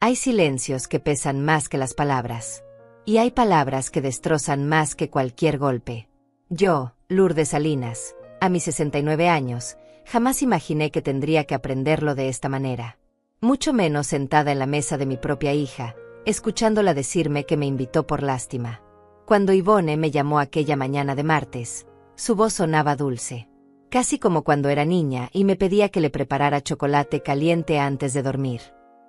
Hay silencios que pesan más que las palabras. Y hay palabras que destrozan más que cualquier golpe. Yo, Lourdes Salinas, a mis 69 años, jamás imaginé que tendría que aprenderlo de esta manera. Mucho menos sentada en la mesa de mi propia hija, escuchándola decirme que me invitó por lástima. Cuando Ivone me llamó aquella mañana de martes, su voz sonaba dulce. Casi como cuando era niña y me pedía que le preparara chocolate caliente antes de dormir.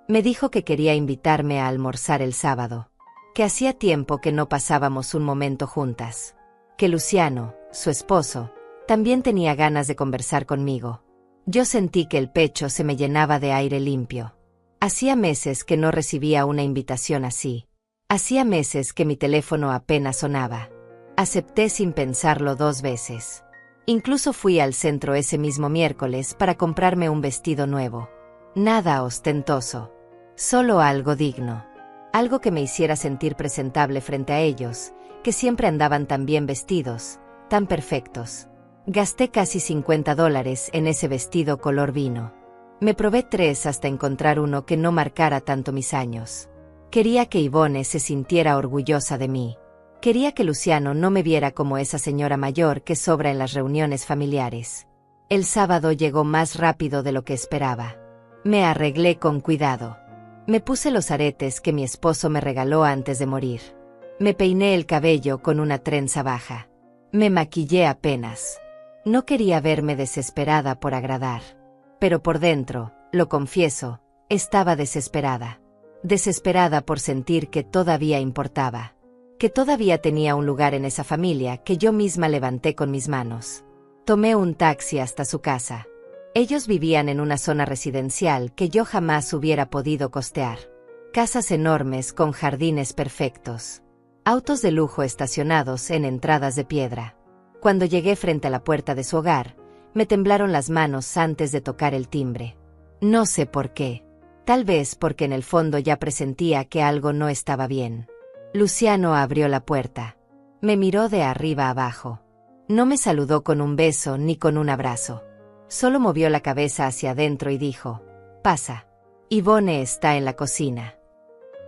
Me dijo que quería invitarme a almorzar el sábado. Que hacía tiempo que no pasábamos un momento juntas. Que Luciano, su esposo, también tenía ganas de conversar conmigo. Yo sentí que el pecho se me llenaba de aire limpio. Hacía meses que no recibía una invitación así. Hacía meses que mi teléfono apenas sonaba. Acepté sin pensarlo 2 veces. Incluso fui al centro ese mismo miércoles para comprarme un vestido nuevo. Nada ostentoso. Solo algo digno. Algo que me hiciera sentir presentable frente a ellos, que siempre andaban tan bien vestidos, tan perfectos. Gasté casi $50 en ese vestido color vino. Me probé 3 hasta encontrar uno que no marcara tanto mis años. Quería que Ivone se sintiera orgullosa de mí. Quería que Luciano no me viera como esa señora mayor que sobra en las reuniones familiares. El sábado llegó más rápido de lo que esperaba. Me arreglé con cuidado. Me puse los aretes que mi esposo me regaló antes de morir. Me peiné el cabello con una trenza baja. Me maquillé apenas. No quería verme desesperada por agradar. Pero por dentro, lo confieso, estaba desesperada. Desesperada por sentir que todavía importaba. Que todavía tenía un lugar en esa familia que yo misma levanté con mis manos. Tomé un taxi hasta su casa. Ellos vivían en una zona residencial que yo jamás hubiera podido costear. Casas enormes con jardines perfectos. Autos de lujo estacionados en entradas de piedra. Cuando llegué frente a la puerta de su hogar, me temblaron las manos antes de tocar el timbre. No sé por qué. Tal vez porque en el fondo ya presentía que algo no estaba bien. Luciano abrió la puerta. Me miró de arriba abajo. No me saludó con un beso ni con un abrazo. Solo movió la cabeza hacia adentro y dijo, «Pasa. Ivone está en la cocina».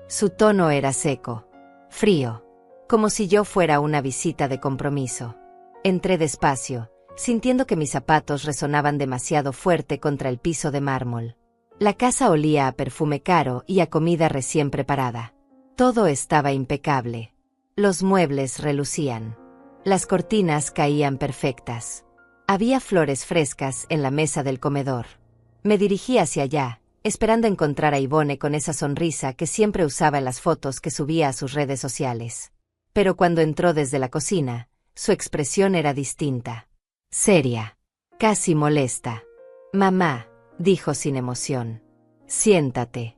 Su tono era seco, frío, como si yo fuera una visita de compromiso. Entré despacio, sintiendo que mis zapatos resonaban demasiado fuerte contra el piso de mármol. La casa olía a perfume caro y a comida recién preparada. Todo estaba impecable. Los muebles relucían. Las cortinas caían perfectas. Había flores frescas en la mesa del comedor. Me dirigí hacia allá, esperando encontrar a Ivone con esa sonrisa que siempre usaba en las fotos que subía a sus redes sociales. Pero cuando entró desde la cocina, su expresión era distinta. Seria. Casi molesta. «Mamá», dijo sin emoción. «Siéntate».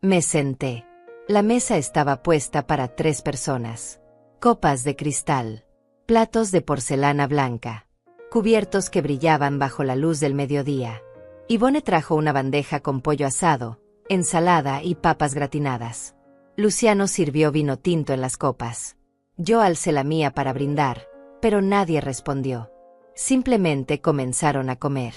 Me senté. La mesa estaba puesta para 3 personas. Copas de cristal. Platos de porcelana blanca. Cubiertos que brillaban bajo la luz del mediodía. Ivone trajo una bandeja con pollo asado, ensalada y papas gratinadas. Luciano sirvió vino tinto en las copas. Yo alcé la mía para brindar, pero nadie respondió. Simplemente comenzaron a comer.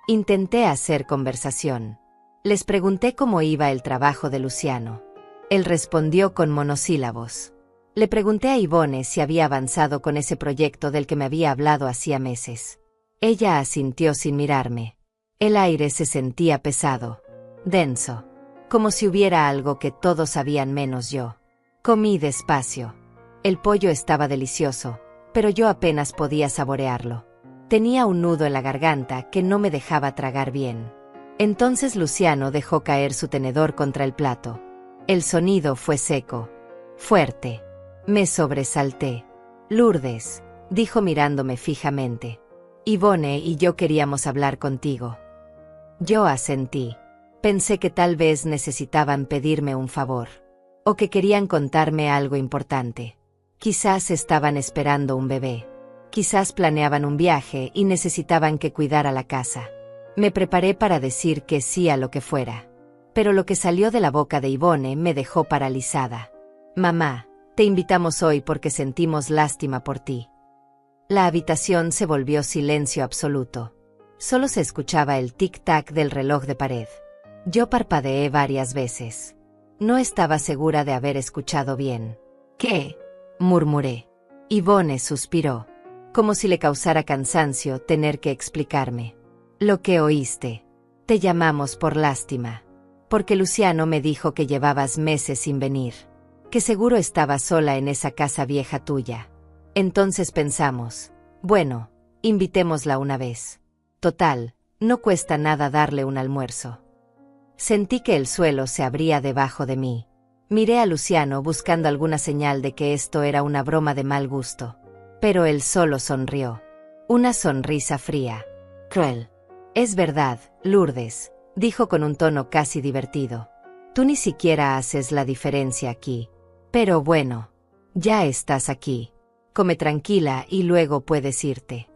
Intenté hacer conversación. Les pregunté cómo iba el trabajo de Luciano. Él respondió con monosílabos. Le pregunté a Ivone si había avanzado con ese proyecto del que me había hablado hacía meses. Ella asintió sin mirarme. El aire se sentía pesado, denso, como si hubiera algo que todos sabían menos yo. Comí despacio. El pollo estaba delicioso, pero yo apenas podía saborearlo. Tenía un nudo en la garganta que no me dejaba tragar bien. Entonces Luciano dejó caer su tenedor contra el plato. El sonido fue seco, fuerte. Me sobresalté. «Lourdes», dijo mirándome fijamente. «Ivone y yo queríamos hablar contigo». Yo asentí. Pensé que tal vez necesitaban pedirme un favor. O que querían contarme algo importante. Quizás estaban esperando un bebé. Quizás planeaban un viaje y necesitaban que cuidara la casa. Me preparé para decir que sí a lo que fuera. Pero lo que salió de la boca de Ivone me dejó paralizada. «Mamá, te invitamos hoy porque sentimos lástima por ti». La habitación se volvió silencio absoluto. Solo se escuchaba el tic-tac del reloj de pared. Yo parpadeé varias veces. No estaba segura de haber escuchado bien. ¿Qué? Murmuré. Yvonne suspiró, como si le causara cansancio tener que explicarme. Lo que oíste. Te llamamos por lástima. Porque Luciano me dijo que llevabas meses sin venir. Que seguro estabas sola en esa casa vieja tuya. Entonces pensamos, bueno, invitémosla una vez. Total, no cuesta nada darle un almuerzo. Sentí que el suelo se abría debajo de mí. Miré a Luciano buscando alguna señal de que esto era una broma de mal gusto. Pero él solo sonrió. Una sonrisa fría. Cruel. Es verdad, Lourdes, dijo con un tono casi divertido. Tú ni siquiera haces la diferencia aquí. Pero bueno, ya estás aquí. Come tranquila y luego puedes irte.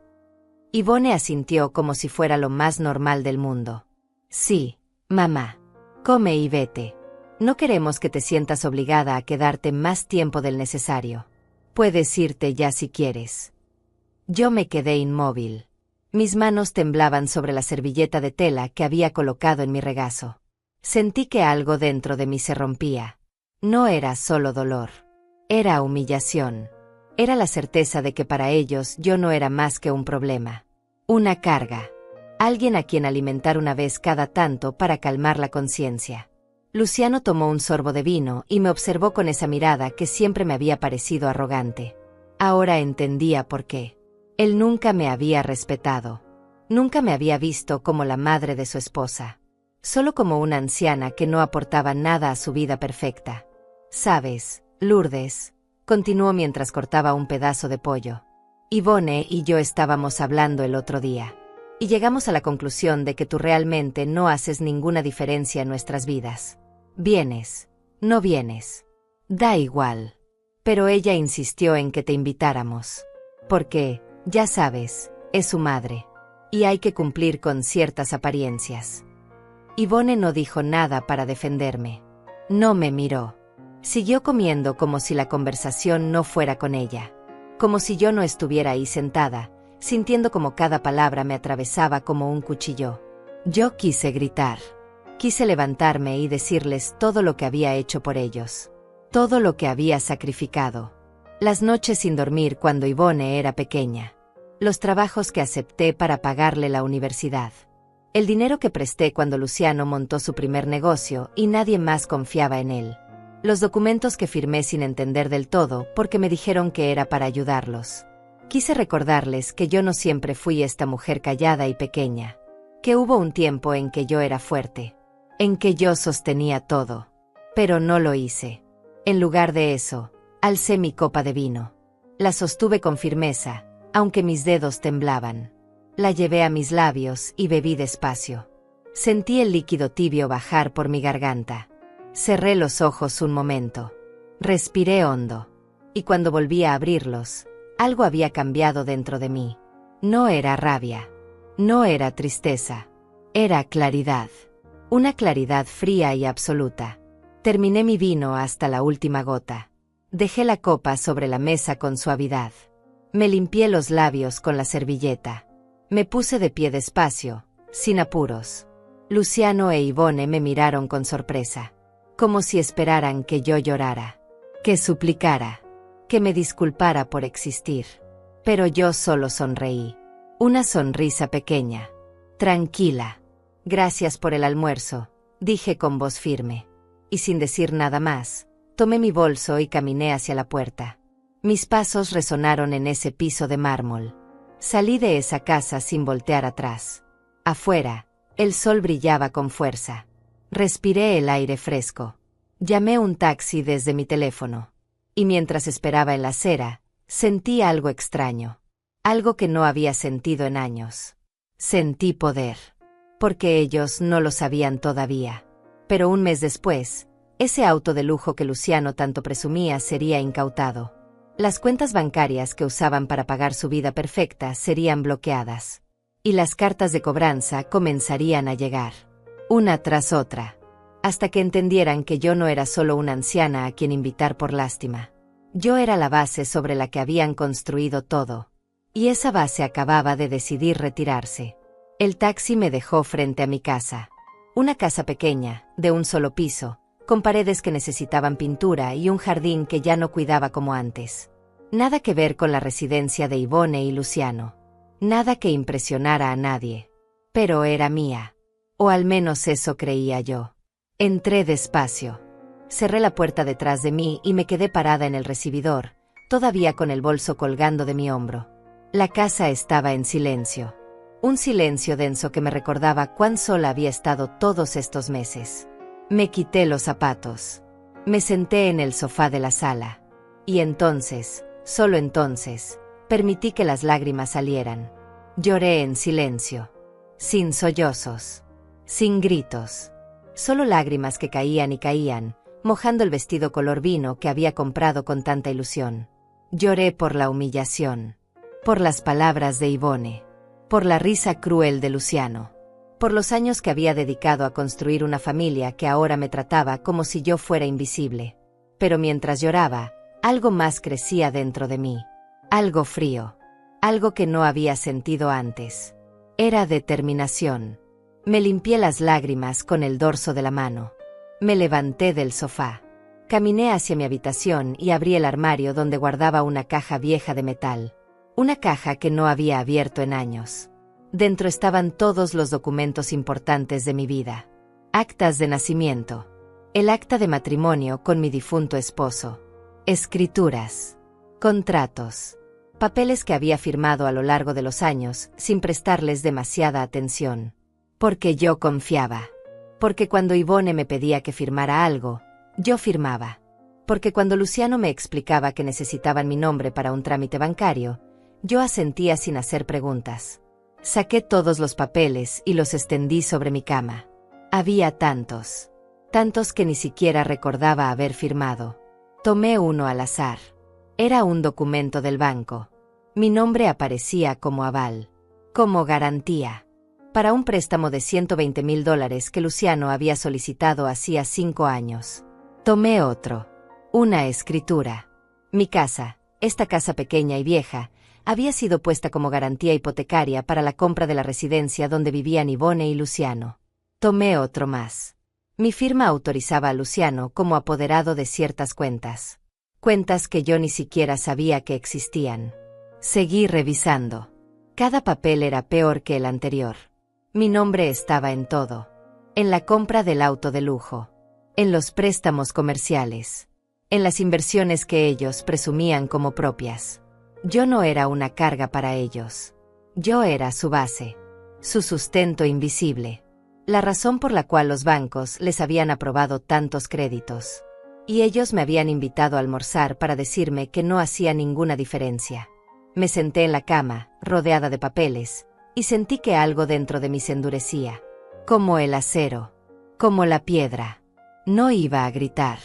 Yvonne asintió como si fuera lo más normal del mundo. Sí, mamá. Come y vete. No queremos que te sientas obligada a quedarte más tiempo del necesario. Puedes irte ya si quieres. Yo me quedé inmóvil. Mis manos temblaban sobre la servilleta de tela que había colocado en mi regazo. Sentí que algo dentro de mí se rompía. No era solo dolor. Era humillación. Era la certeza de que para ellos yo no era más que un problema. Una carga. Alguien a quien alimentar una vez cada tanto para calmar la conciencia. Luciano tomó un sorbo de vino y me observó con esa mirada que siempre me había parecido arrogante. Ahora entendía por qué. Él nunca me había respetado. Nunca me había visto como la madre de su esposa. Solo como una anciana que no aportaba nada a su vida perfecta. ¿Sabes, Lourdes? Continuó mientras cortaba un pedazo de pollo. Yvonne y yo estábamos hablando el otro día. Y llegamos a la conclusión de que tú realmente no haces ninguna diferencia en nuestras vidas. Vienes, no vienes. Da igual. Pero ella insistió en que te invitáramos. Porque, ya sabes, es su madre. Y hay que cumplir con ciertas apariencias. Yvonne no dijo nada para defenderme. No me miró. Siguió comiendo como si la conversación no fuera con ella. Como si yo no estuviera ahí sentada, sintiendo como cada palabra me atravesaba como un cuchillo. Yo quise gritar. Quise levantarme y decirles todo lo que había hecho por ellos. Todo lo que había sacrificado. Las noches sin dormir cuando Yvonne era pequeña. Los trabajos que acepté para pagarle la universidad. El dinero que presté cuando Luciano montó su primer negocio y nadie más confiaba en él. Los documentos que firmé sin entender del todo porque me dijeron que era para ayudarlos. Quise recordarles que yo no siempre fui esta mujer callada y pequeña. Que hubo un tiempo en que yo era fuerte. En que yo sostenía todo. Pero no lo hice. En lugar de eso, alcé mi copa de vino. La sostuve con firmeza, aunque mis dedos temblaban. La llevé a mis labios y bebí despacio. Sentí el líquido tibio bajar por mi garganta. Cerré los ojos un momento. Respiré hondo. Y cuando volví a abrirlos, algo había cambiado dentro de mí. No era rabia. No era tristeza. Era claridad. Una claridad fría y absoluta. Terminé mi vino hasta la última gota. Dejé la copa sobre la mesa con suavidad. Me limpié los labios con la servilleta. Me puse de pie despacio, sin apuros. Luciano e Yvonne me miraron con sorpresa. Como si esperaran que yo llorara. Que suplicara. Que me disculpara por existir. Pero yo solo sonreí. Una sonrisa pequeña. Tranquila. Gracias por el almuerzo, dije con voz firme. Y sin decir nada más, tomé mi bolso y caminé hacia la puerta. Mis pasos resonaron en ese piso de mármol. Salí de esa casa sin voltear atrás. Afuera, el sol brillaba con fuerza. Respiré el aire fresco. Llamé un taxi desde mi teléfono. Y mientras esperaba en la acera, sentí algo extraño. Algo que no había sentido en años. Sentí poder. Porque ellos no lo sabían todavía. Pero un mes después, ese auto de lujo que Luciano tanto presumía sería incautado. Las cuentas bancarias que usaban para pagar su vida perfecta serían bloqueadas. Y las cartas de cobranza comenzarían a llegar. Una tras otra. Hasta que entendieran que yo no era solo una anciana a quien invitar por lástima. Yo era la base sobre la que habían construido todo. Y esa base acababa de decidir retirarse. El taxi me dejó frente a mi casa. Una casa pequeña, de un solo piso, con paredes que necesitaban pintura y un jardín que ya no cuidaba como antes. Nada que ver con la residencia de Ivone y Luciano. Nada que impresionara a nadie. Pero era mía. O al menos eso creía yo. Entré despacio. Cerré la puerta detrás de mí y me quedé parada en el recibidor, todavía con el bolso colgando de mi hombro. La casa estaba en silencio. Un silencio denso que me recordaba cuán sola había estado todos estos meses. Me quité los zapatos. Me senté en el sofá de la sala. Y entonces, solo entonces, permití que las lágrimas salieran. Lloré en silencio. Sin sollozos. Sin gritos. Solo lágrimas que caían y caían, mojando el vestido color vino que había comprado con tanta ilusión. Lloré por la humillación. Por las palabras de Ivone. Por la risa cruel de Luciano. Por los años que había dedicado a construir una familia que ahora me trataba como si yo fuera invisible. Pero mientras lloraba, algo más crecía dentro de mí. Algo frío. Algo que no había sentido antes. Era determinación. Me limpié las lágrimas con el dorso de la mano. Me levanté del sofá. Caminé hacia mi habitación y abrí el armario donde guardaba una caja vieja de metal. Una caja que no había abierto en años. Dentro estaban todos los documentos importantes de mi vida. Actas de nacimiento. El acta de matrimonio con mi difunto esposo. Escrituras. Contratos. Papeles que había firmado a lo largo de los años sin prestarles demasiada atención. Porque yo confiaba. Porque cuando Ivone me pedía que firmara algo, yo firmaba. Porque cuando Luciano me explicaba que necesitaban mi nombre para un trámite bancario, yo asentía sin hacer preguntas. Saqué todos los papeles y los extendí sobre mi cama. Había tantos. Tantos que ni siquiera recordaba haber firmado. Tomé uno al azar. Era un documento del banco. Mi nombre aparecía como aval. Como garantía. Para un préstamo de $120,000 que Luciano había solicitado hacía 5 años. Tomé otro. Una escritura. Mi casa, esta casa pequeña y vieja, había sido puesta como garantía hipotecaria para la compra de la residencia donde vivían Ivone y Luciano. Tomé otro más. Mi firma autorizaba a Luciano como apoderado de ciertas cuentas. Cuentas que yo ni siquiera sabía que existían. Seguí revisando. Cada papel era peor que el anterior. Mi nombre estaba en todo. En la compra del auto de lujo. En los préstamos comerciales. En las inversiones que ellos presumían como propias. Yo no era una carga para ellos. Yo era su base. Su sustento invisible. La razón por la cual los bancos les habían aprobado tantos créditos. Y ellos me habían invitado a almorzar para decirme que no hacía ninguna diferencia. Me senté en la cama, rodeada de papeles, y sentí que algo dentro de mí se endurecía. Como el acero. Como la piedra. No iba a gritar.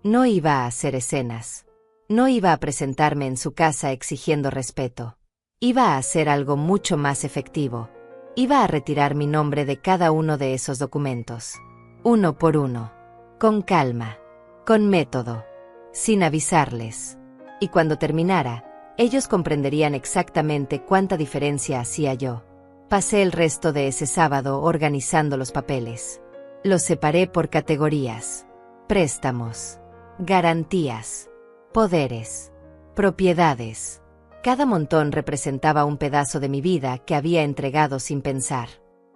No iba a hacer escenas. No iba a presentarme en su casa exigiendo respeto. Iba a hacer algo mucho más efectivo. Iba a retirar mi nombre de cada uno de esos documentos. Uno por uno. Con calma. Con método. Sin avisarles. Y cuando terminara, ellos comprenderían exactamente cuánta diferencia hacía yo. Pasé el resto de ese sábado organizando los papeles. Los separé por categorías. Préstamos. Garantías. Poderes. Propiedades. Cada montón representaba un pedazo de mi vida que había entregado sin pensar.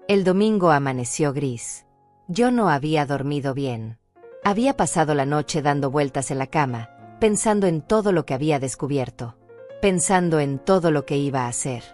El domingo amaneció gris. Yo no había dormido bien. Había pasado la noche dando vueltas en la cama, pensando en todo lo que había descubierto. Pensando en todo lo que iba a hacer.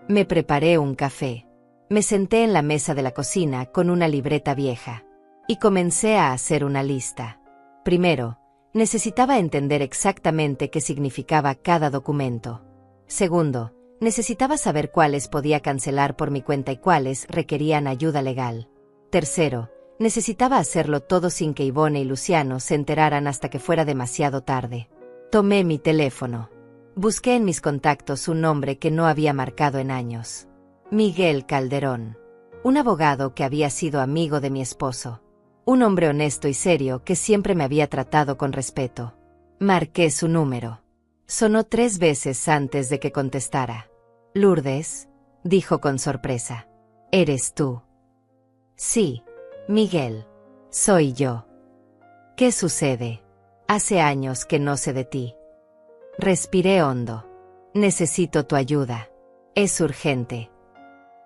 Me preparé un café. Me senté en la mesa de la cocina con una libreta vieja. Y comencé a hacer una lista. Primero, necesitaba entender exactamente qué significaba cada documento. Segundo, necesitaba saber cuáles podía cancelar por mi cuenta y cuáles requerían ayuda legal. Tercero, necesitaba hacerlo todo sin que Ivone y Luciano se enteraran hasta que fuera demasiado tarde. Tomé mi teléfono. Busqué en mis contactos un nombre que no había marcado en años. Miguel Calderón. Un abogado que había sido amigo de mi esposo. Un hombre honesto y serio que siempre me había tratado con respeto. Marqué su número. Sonó 3 veces antes de que contestara. Lourdes, dijo con sorpresa. ¿Eres tú? Sí, Miguel. Soy yo. ¿Qué sucede? Hace años que no sé de ti. Respiré hondo. Necesito tu ayuda. Es urgente.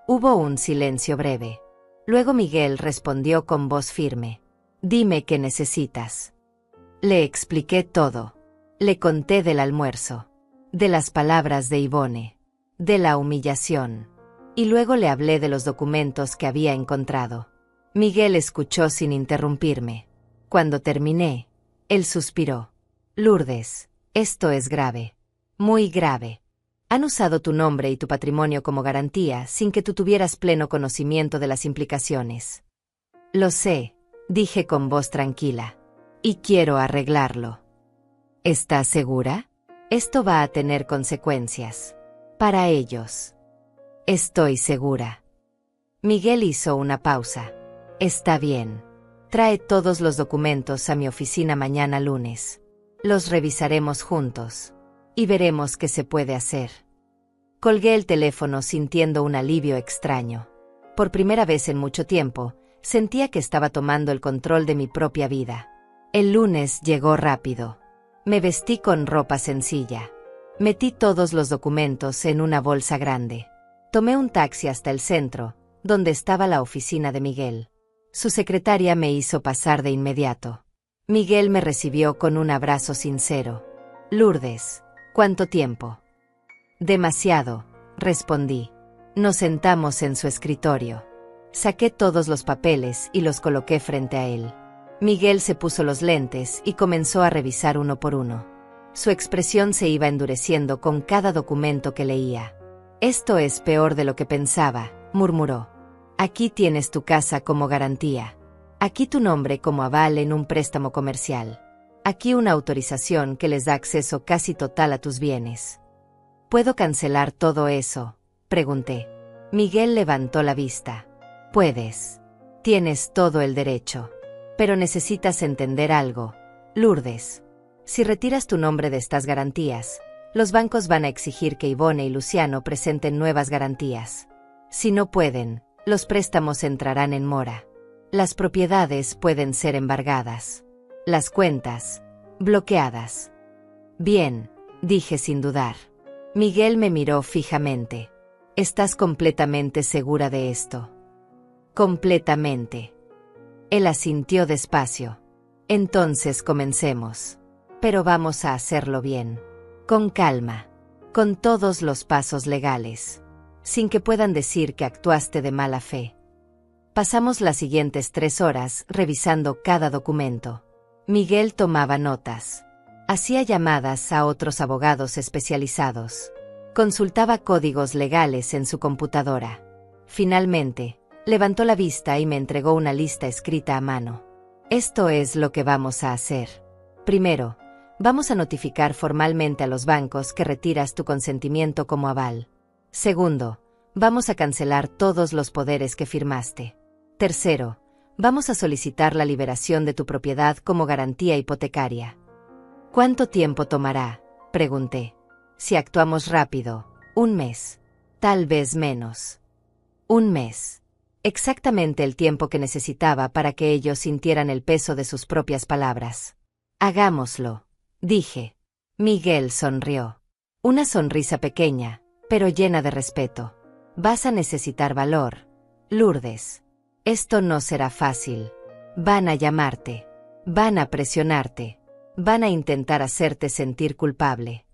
Hubo un silencio breve. Luego Miguel respondió con voz firme. Dime qué necesitas. Le expliqué todo. Le conté del almuerzo, de las palabras de Ivone, de la humillación. Y luego le hablé de los documentos que había encontrado. Miguel escuchó sin interrumpirme. Cuando terminé, él suspiró. Lourdes, esto es grave. Muy grave. Han usado tu nombre y tu patrimonio como garantía sin que tú tuvieras pleno conocimiento de las implicaciones. Lo sé, dije con voz tranquila. Y quiero arreglarlo. ¿Estás segura? Esto va a tener consecuencias. Para ellos. Estoy segura. Miguel hizo una pausa. Está bien. Trae todos los documentos a mi oficina mañana lunes. Los revisaremos juntos. Y veremos qué se puede hacer. Colgué el teléfono sintiendo un alivio extraño. Por primera vez en mucho tiempo, sentía que estaba tomando el control de mi propia vida. El lunes llegó rápido. Me vestí con ropa sencilla. Metí todos los documentos en una bolsa grande. Tomé un taxi hasta el centro, donde estaba la oficina de Miguel. Su secretaria me hizo pasar de inmediato. Miguel me recibió con un abrazo sincero. Lourdes, ¿cuánto tiempo? Demasiado, respondí. Nos sentamos en su escritorio. Saqué todos los papeles y los coloqué frente a él. Miguel se puso los lentes y comenzó a revisar uno por uno. Su expresión se iba endureciendo con cada documento que leía. Esto es peor de lo que pensaba, murmuró. Aquí tienes tu casa como garantía. Aquí tu nombre como aval en un préstamo comercial. Aquí una autorización que les da acceso casi total a tus bienes. ¿Puedo cancelar todo eso?, pregunté. Miguel levantó la vista. Puedes. Tienes todo el derecho. Pero necesitas entender algo, Lourdes. Si retiras tu nombre de estas garantías, los bancos van a exigir que Ivone y Luciano presenten nuevas garantías. Si no pueden, los préstamos entrarán en mora. Las propiedades pueden ser embargadas. Las cuentas, bloqueadas. Bien, dije sin dudar. Miguel me miró fijamente. ¿Estás completamente segura de esto? Completamente. Él asintió despacio. Entonces comencemos. Pero vamos a hacerlo bien. Con calma. Con todos los pasos legales. Sin que puedan decir que actuaste de mala fe. Pasamos las siguientes 3 horas revisando cada documento. Miguel tomaba notas. Hacía llamadas a otros abogados especializados. Consultaba códigos legales en su computadora. Finalmente, levantó la vista y me entregó una lista escrita a mano. Esto es lo que vamos a hacer. Primero, vamos a notificar formalmente a los bancos que retiras tu consentimiento como aval. Segundo, vamos a cancelar todos los poderes que firmaste. Tercero, vamos a solicitar la liberación de tu propiedad como garantía hipotecaria. ¿Cuánto tiempo tomará?, pregunté. Si actuamos rápido, 1 mes. Tal vez menos. 1 mes. Exactamente el tiempo que necesitaba para que ellos sintieran el peso de sus propias palabras. Hagámoslo, dije. Miguel sonrió. Una sonrisa pequeña, pero llena de respeto. Vas a necesitar valor, Lourdes. Esto no será fácil. Van a llamarte. Van a presionarte. Van a intentar hacerte sentir culpable.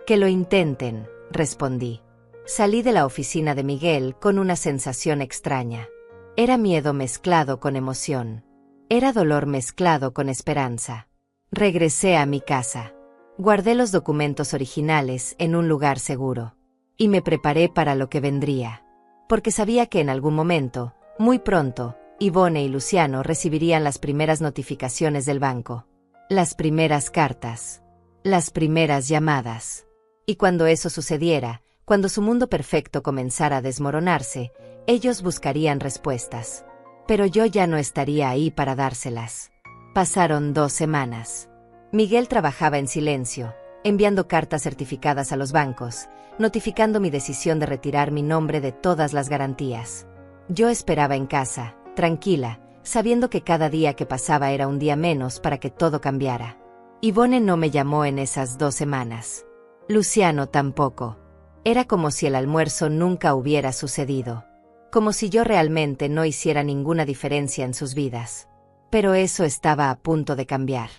Que lo intenten, respondí. Salí de la oficina de Miguel con una sensación extraña. Era miedo mezclado con emoción. Era dolor mezclado con esperanza. Regresé a mi casa. Guardé los documentos originales en un lugar seguro. Y me preparé para lo que vendría. Porque sabía que en algún momento, muy pronto, Ivone y Luciano recibirían las primeras notificaciones del banco. Las primeras cartas. Las primeras llamadas. Y cuando eso sucediera, cuando su mundo perfecto comenzara a desmoronarse, ellos buscarían respuestas. Pero yo ya no estaría ahí para dárselas. Pasaron 2 semanas. Miguel trabajaba en silencio, enviando cartas certificadas a los bancos, notificando mi decisión de retirar mi nombre de todas las garantías. Yo esperaba en casa, tranquila, sabiendo que cada día que pasaba era un día menos para que todo cambiara. Yvonne no me llamó en esas 2 semanas. Luciano tampoco. Era como si el almuerzo nunca hubiera sucedido. Como si yo realmente no hiciera ninguna diferencia en sus vidas. Pero eso estaba a punto de cambiar.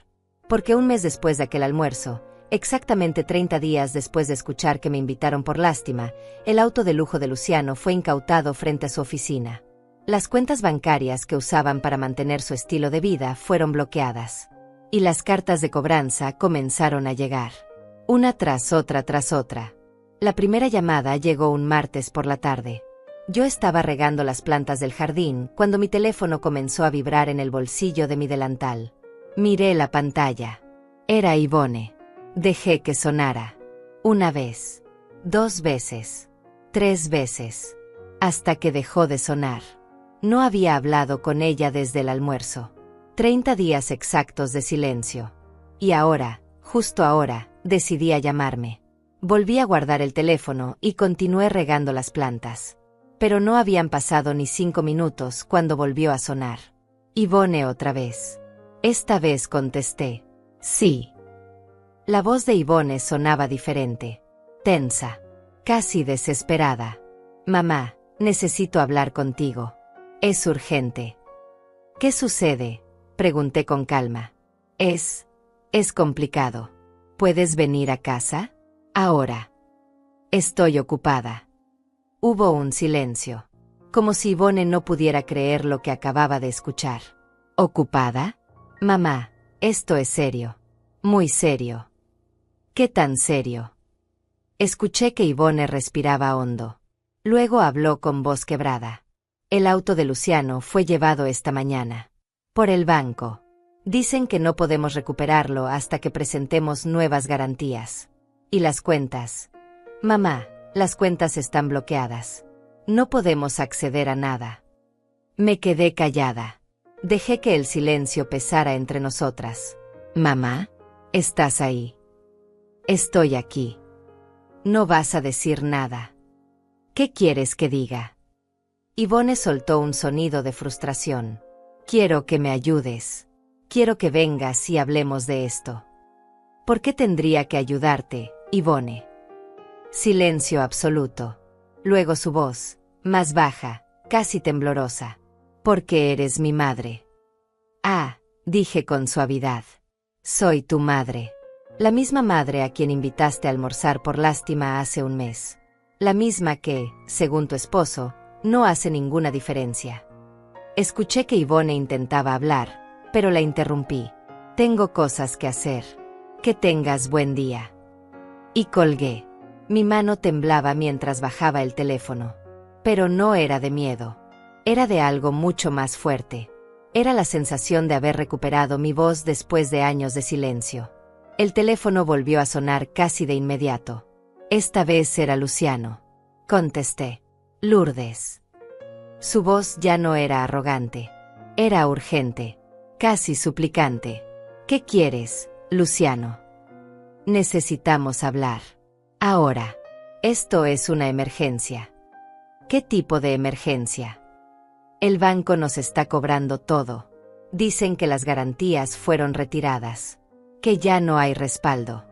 Porque un mes después de aquel almuerzo, exactamente 30 días después de escuchar que me invitaron por lástima, el auto de lujo de Luciano fue incautado frente a su oficina. Las cuentas bancarias que usaban para mantener su estilo de vida fueron bloqueadas. Y las cartas de cobranza comenzaron a llegar. Una tras otra tras otra. La primera llamada llegó un martes por la tarde. Yo estaba regando las plantas del jardín cuando mi teléfono comenzó a vibrar en el bolsillo de mi delantal. Miré la pantalla. Era Yvonne. Dejé que sonara. 1 vez. 2 veces. 3 veces. Hasta que dejó de sonar. No había hablado con ella desde el almuerzo. 30 días exactos de silencio. Y ahora, justo ahora, decidí a llamarme. Volví a guardar el teléfono y continué regando las plantas. Pero no habían pasado ni 5 minutos cuando volvió a sonar. Yvonne otra vez. Esta vez contesté. Sí. La voz de Yvonne sonaba diferente. Tensa. Casi desesperada. Mamá, necesito hablar contigo. Es urgente. ¿Qué sucede? Pregunté con calma. Es complicado. ¿Puedes venir a casa? Ahora. Estoy ocupada. Hubo un silencio. Como si Yvonne no pudiera creer lo que acababa de escuchar. ¿Ocupada? Mamá, esto es serio. Muy serio. ¿Qué tan serio? Escuché que Yvonne respiraba hondo. Luego habló con voz quebrada. El auto de Luciano fue llevado esta mañana. Por el banco. Dicen que no podemos recuperarlo hasta que presentemos nuevas garantías. ¿Y las cuentas? Mamá, las cuentas están bloqueadas. No podemos acceder a nada. Me quedé callada. Dejé que el silencio pesara entre nosotras. Mamá, ¿estás ahí? Estoy aquí. No vas a decir nada. ¿Qué quieres que diga? Yvonne soltó un sonido de frustración. Quiero que me ayudes. Quiero que vengas y hablemos de esto. ¿Por qué tendría que ayudarte, Yvonne? Silencio absoluto. Luego su voz, más baja, casi temblorosa. Porque eres mi madre. Ah, dije con suavidad. Soy tu madre. La misma madre a quien invitaste a almorzar por lástima hace un mes. La misma que, según tu esposo, no hace ninguna diferencia. Escuché que Yvonne intentaba hablar, pero la interrumpí. Tengo cosas que hacer. Que tengas buen día. Y colgué. Mi mano temblaba mientras bajaba el teléfono. Pero no era de miedo. Era de algo mucho más fuerte. Era la sensación de haber recuperado mi voz después de años de silencio. El teléfono volvió a sonar casi de inmediato. Esta vez era Luciano. Contesté. Lourdes. Su voz ya no era arrogante. Era urgente. Casi suplicante. ¿Qué quieres, Luciano? Necesitamos hablar. Ahora. Esto es una emergencia. ¿Qué tipo de emergencia? El banco nos está cobrando todo. Dicen que las garantías fueron retiradas. Que ya no hay respaldo.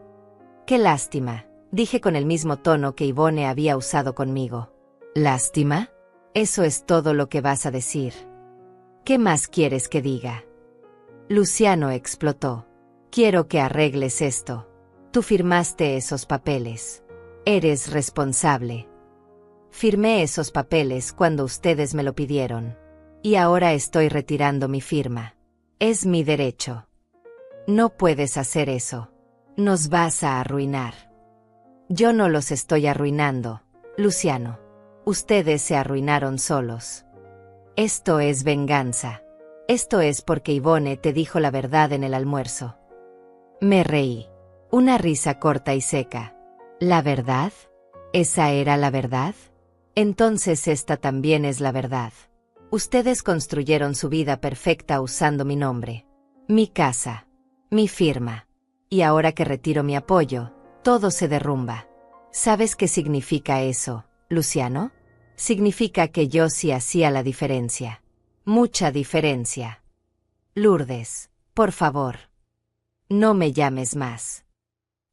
Qué lástima, dije con el mismo tono que Yvonne había usado conmigo. ¿Lástima? Eso es todo lo que vas a decir. ¿Qué más quieres que diga? Luciano explotó. Quiero que arregles esto. Tú firmaste esos papeles. Eres responsable. Firmé esos papeles cuando ustedes me lo pidieron. Y ahora estoy retirando mi firma. Es mi derecho. No puedes hacer eso. Nos vas a arruinar. Yo no los estoy arruinando, Luciano. Ustedes se arruinaron solos. Esto es venganza. Esto es porque Yvonne te dijo la verdad en el almuerzo. Me reí. Una risa corta y seca. ¿La verdad? ¿Esa era la verdad? Entonces esta también es la verdad. Ustedes construyeron su vida perfecta usando mi nombre, mi casa, mi firma. Y ahora que retiro mi apoyo, todo se derrumba. ¿Sabes qué significa eso, Luciano? Significa que yo sí hacía la diferencia. Mucha diferencia. Lourdes, por favor. No me llames más.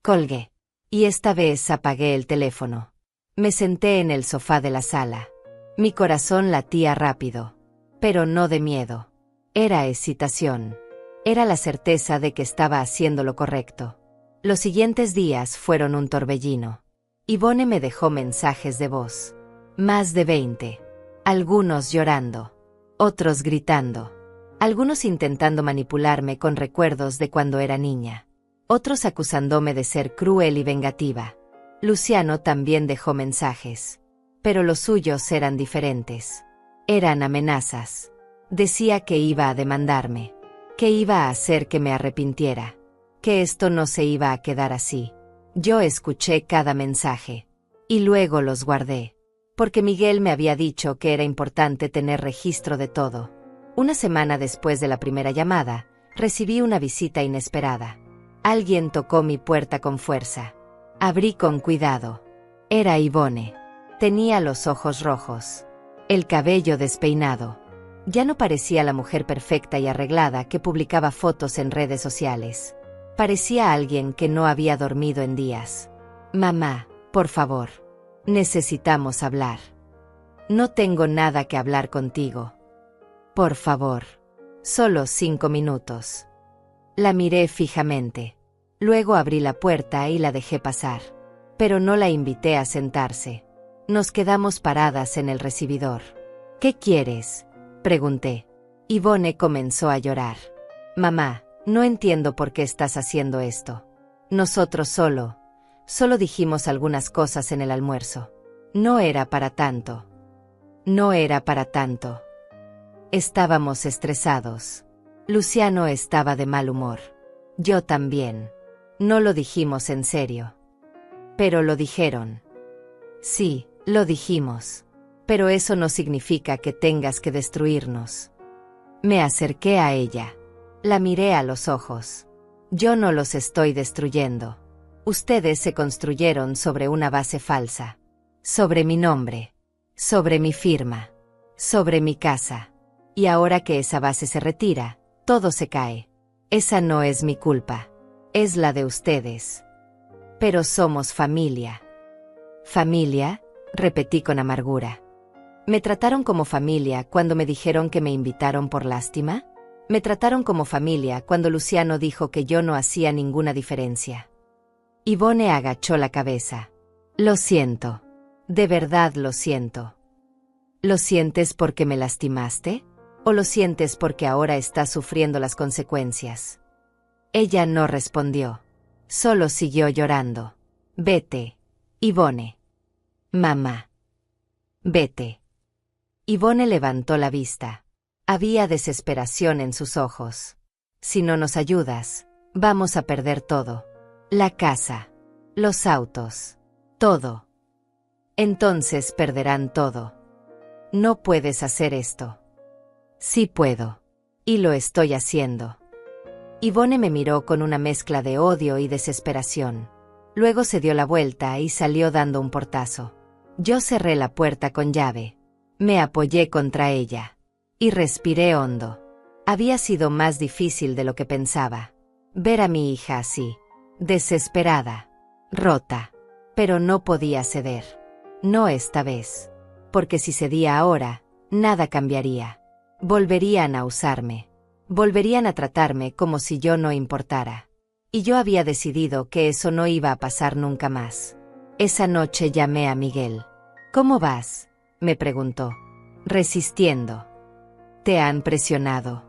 Colgué. Y esta vez apagué el teléfono. Me senté en el sofá de la sala. Mi corazón latía rápido. Pero no de miedo. Era excitación. Era la certeza de que estaba haciendo lo correcto. Los siguientes días fueron un torbellino. Yvonne me dejó mensajes de voz. Más de 20. Algunos llorando. Otros gritando. Algunos intentando manipularme con recuerdos de cuando era niña. Otros acusándome de ser cruel y vengativa. Luciano también dejó mensajes. Pero los suyos eran diferentes. Eran amenazas. Decía que iba a demandarme. Que iba a hacer que me arrepintiera. Que esto no se iba a quedar así. Yo escuché cada mensaje. Y luego los guardé. Porque Miguel me había dicho que era importante tener registro de todo. Una semana después de la primera llamada, recibí una visita inesperada. Alguien tocó mi puerta con fuerza. Abrí con cuidado. Era Yvonne. Tenía los ojos rojos. El cabello despeinado. Ya no parecía la mujer perfecta y arreglada que publicaba fotos en redes sociales. Parecía alguien que no había dormido en días. Mamá, por favor. Necesitamos hablar. No tengo nada que hablar contigo. Por favor. Solo 5 minutos. La miré fijamente. Luego abrí la puerta y la dejé pasar. Pero no la invité a sentarse. Nos quedamos paradas en el recibidor. ¿Qué quieres?, pregunté. Yvonne comenzó a llorar. Mamá, no entiendo por qué estás haciendo esto. Nosotros solo dijimos algunas cosas en el almuerzo. No era para tanto. No era para tanto. Estábamos estresados. Luciano estaba de mal humor. Yo también. No lo dijimos en serio. Pero lo dijeron. Sí, lo dijimos. Pero eso no significa que tengas que destruirnos. Me acerqué a ella. La miré a los ojos. Yo no los estoy destruyendo. Ustedes se construyeron sobre una base falsa. Sobre mi nombre. Sobre mi firma. Sobre mi casa. Y ahora que esa base se retira, todo se cae. Esa no es mi culpa. Es la de ustedes. Pero somos familia. ¿Familia?, repetí con amargura. ¿Me trataron como familia cuando me dijeron que me invitaron por lástima? ¿Me trataron como familia cuando Luciano dijo que yo no hacía ninguna diferencia? Yvonne agachó la cabeza. Lo siento. De verdad lo siento. ¿Lo sientes porque me lastimaste? ¿O lo sientes porque ahora estás sufriendo las consecuencias? Ella no respondió. Solo siguió llorando. Vete, Yvonne. Mamá. Vete. Yvonne levantó la vista. Había desesperación en sus ojos. Si no nos ayudas, vamos a perder todo. La casa. Los autos. Todo. Entonces perderán todo. No puedes hacer esto. Sí puedo. Y lo estoy haciendo. Yvonne me miró con una mezcla de odio y desesperación. Luego se dio la vuelta y salió dando un portazo. Yo cerré la puerta con llave. Me apoyé contra ella. Y respiré hondo. Había sido más difícil de lo que pensaba. Ver a mi hija así. Desesperada. Rota. Pero no podía ceder. No esta vez. Porque si cedía ahora, nada cambiaría. Volverían a usarme. Volverían a tratarme como si yo no importara. Y yo había decidido que eso no iba a pasar nunca más. Esa noche llamé a Miguel. ¿Cómo vas?, me preguntó. Resistiendo. ¿Te han presionado?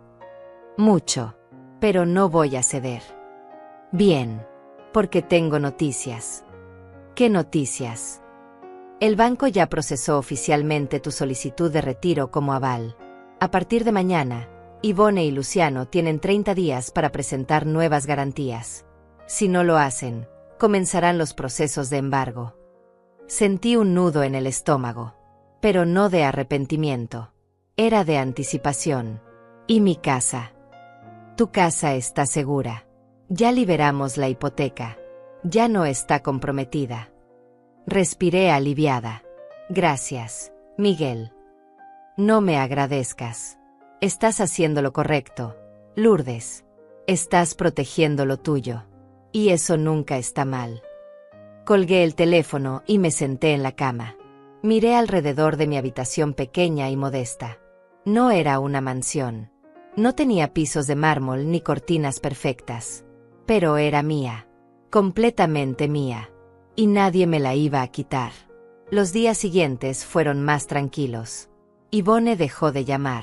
Mucho. Pero no voy a ceder. Bien. Porque tengo noticias. ¿Qué noticias? El banco ya procesó oficialmente tu solicitud de retiro como aval. A partir de mañana, Yvonne y Luciano tienen 30 días para presentar nuevas garantías. Si no lo hacen, comenzarán los procesos de embargo. Sentí un nudo en el estómago. Pero no de arrepentimiento. Era de anticipación. ¿Y mi casa? Tu casa está segura. Ya liberamos la hipoteca. Ya no está comprometida. Respiré aliviada. Gracias, Miguel. No me agradezcas. Estás haciendo lo correcto, Lourdes. Estás protegiendo lo tuyo. Y eso nunca está mal. Colgué el teléfono y me senté en la cama. Miré alrededor de mi habitación pequeña y modesta. No era una mansión. No tenía pisos de mármol ni cortinas perfectas. Pero era mía. Completamente mía. Y nadie me la iba a quitar. Los días siguientes fueron más tranquilos. Ivone dejó de llamar.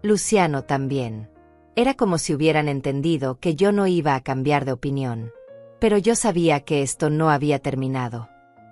Luciano también. Era como si hubieran entendido que yo no iba a cambiar de opinión. Pero yo sabía que esto no había terminado.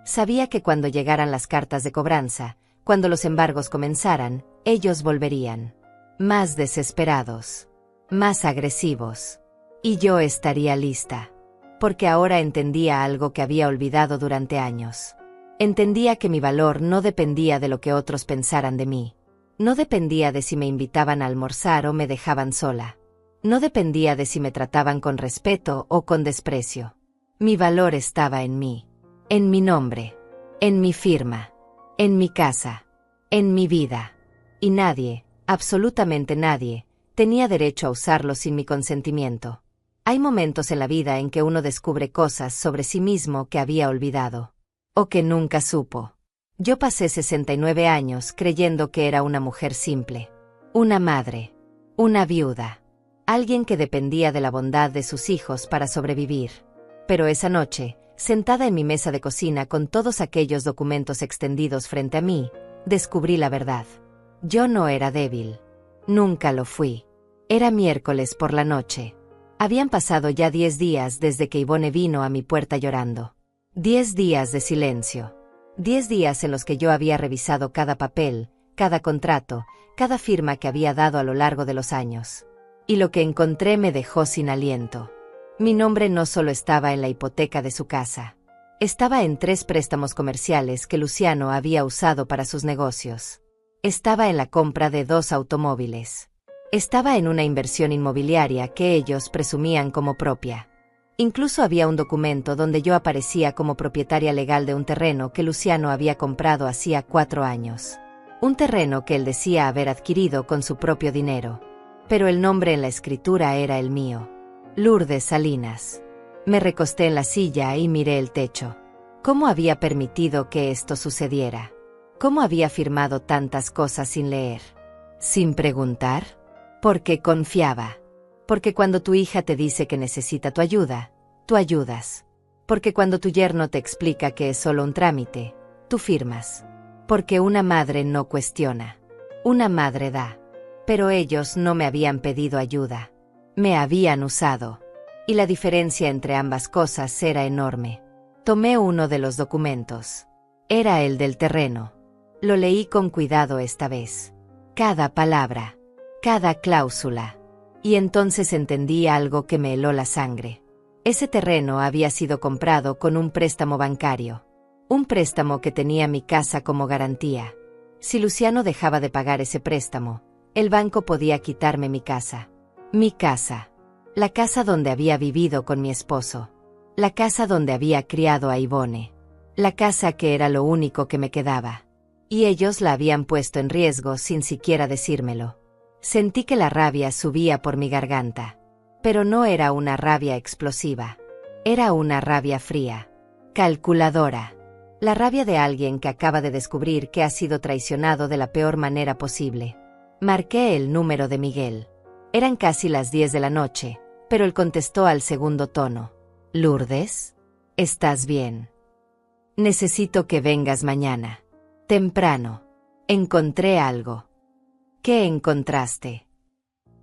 Sabía que cuando llegaran las cartas de cobranza, cuando los embargos comenzaran, ellos volverían. Más desesperados. Más agresivos. Y yo estaría lista. Porque ahora entendía algo que había olvidado durante años. Entendía que mi valor no dependía de lo que otros pensaran de mí. No dependía de si me invitaban a almorzar o me dejaban sola. No dependía de si me trataban con respeto o con desprecio. Mi valor estaba en mí. En mi nombre. En mi firma. En mi casa. En mi vida. Y nadie, absolutamente nadie, tenía derecho a usarlo sin mi consentimiento. Hay momentos en la vida en que uno descubre cosas sobre sí mismo que había olvidado. O que nunca supo. Yo pasé 69 años creyendo que era una mujer simple. Una madre. Una viuda. Alguien que dependía de la bondad de sus hijos para sobrevivir. Pero esa noche, sentada en mi mesa de cocina con todos aquellos documentos extendidos frente a mí, descubrí la verdad. Yo no era débil. Nunca lo fui. Era miércoles por la noche. Habían pasado ya 10 días desde que Ivone vino a mi puerta llorando. 10 días de silencio. 10 días en los que yo había revisado cada papel, cada contrato, cada firma que había dado a lo largo de los años. Y lo que encontré me dejó sin aliento. Mi nombre no solo estaba en la hipoteca de su casa. Estaba en 3 préstamos comerciales que Luciano había usado para sus negocios. Estaba en la compra de 2 automóviles. Estaba en una inversión inmobiliaria que ellos presumían como propia. Incluso había un documento donde yo aparecía como propietaria legal de un terreno que Luciano había comprado hacía 4 años. Un terreno que él decía haber adquirido con su propio dinero. Pero el nombre en la escritura era el mío. Lourdes Salinas. Me recosté en la silla y miré el techo. ¿Cómo había permitido que esto sucediera? ¿Cómo había firmado tantas cosas sin leer? ¿Sin preguntar? Porque confiaba. Porque cuando tu hija te dice que necesita tu ayuda, tú ayudas. Porque cuando tu yerno te explica que es solo un trámite, tú firmas. Porque una madre no cuestiona. Una madre da. Pero ellos no me habían pedido ayuda. Me habían usado. Y la diferencia entre ambas cosas era enorme. Tomé uno de los documentos. Era el del terreno. Lo leí con cuidado esta vez. Cada palabra. Cada cláusula. Y entonces entendí algo que me heló la sangre. Ese terreno había sido comprado con un préstamo bancario. Un préstamo que tenía mi casa como garantía. Si Luciano dejaba de pagar ese préstamo, el banco podía quitarme mi casa. Mi casa. La casa donde había vivido con mi esposo. La casa donde había criado a Ivone. La casa que era lo único que me quedaba. Y ellos la habían puesto en riesgo sin siquiera decírmelo. Sentí que la rabia subía por mi garganta. Pero no era una rabia explosiva. Era una rabia fría. Calculadora. La rabia de alguien que acaba de descubrir que ha sido traicionado de la peor manera posible. Marqué el número de Miguel. Eran casi las 10 de la noche, pero él contestó al segundo tono. Lourdes, ¿estás bien? Necesito que vengas mañana. Temprano. Encontré algo. ¿Qué encontraste?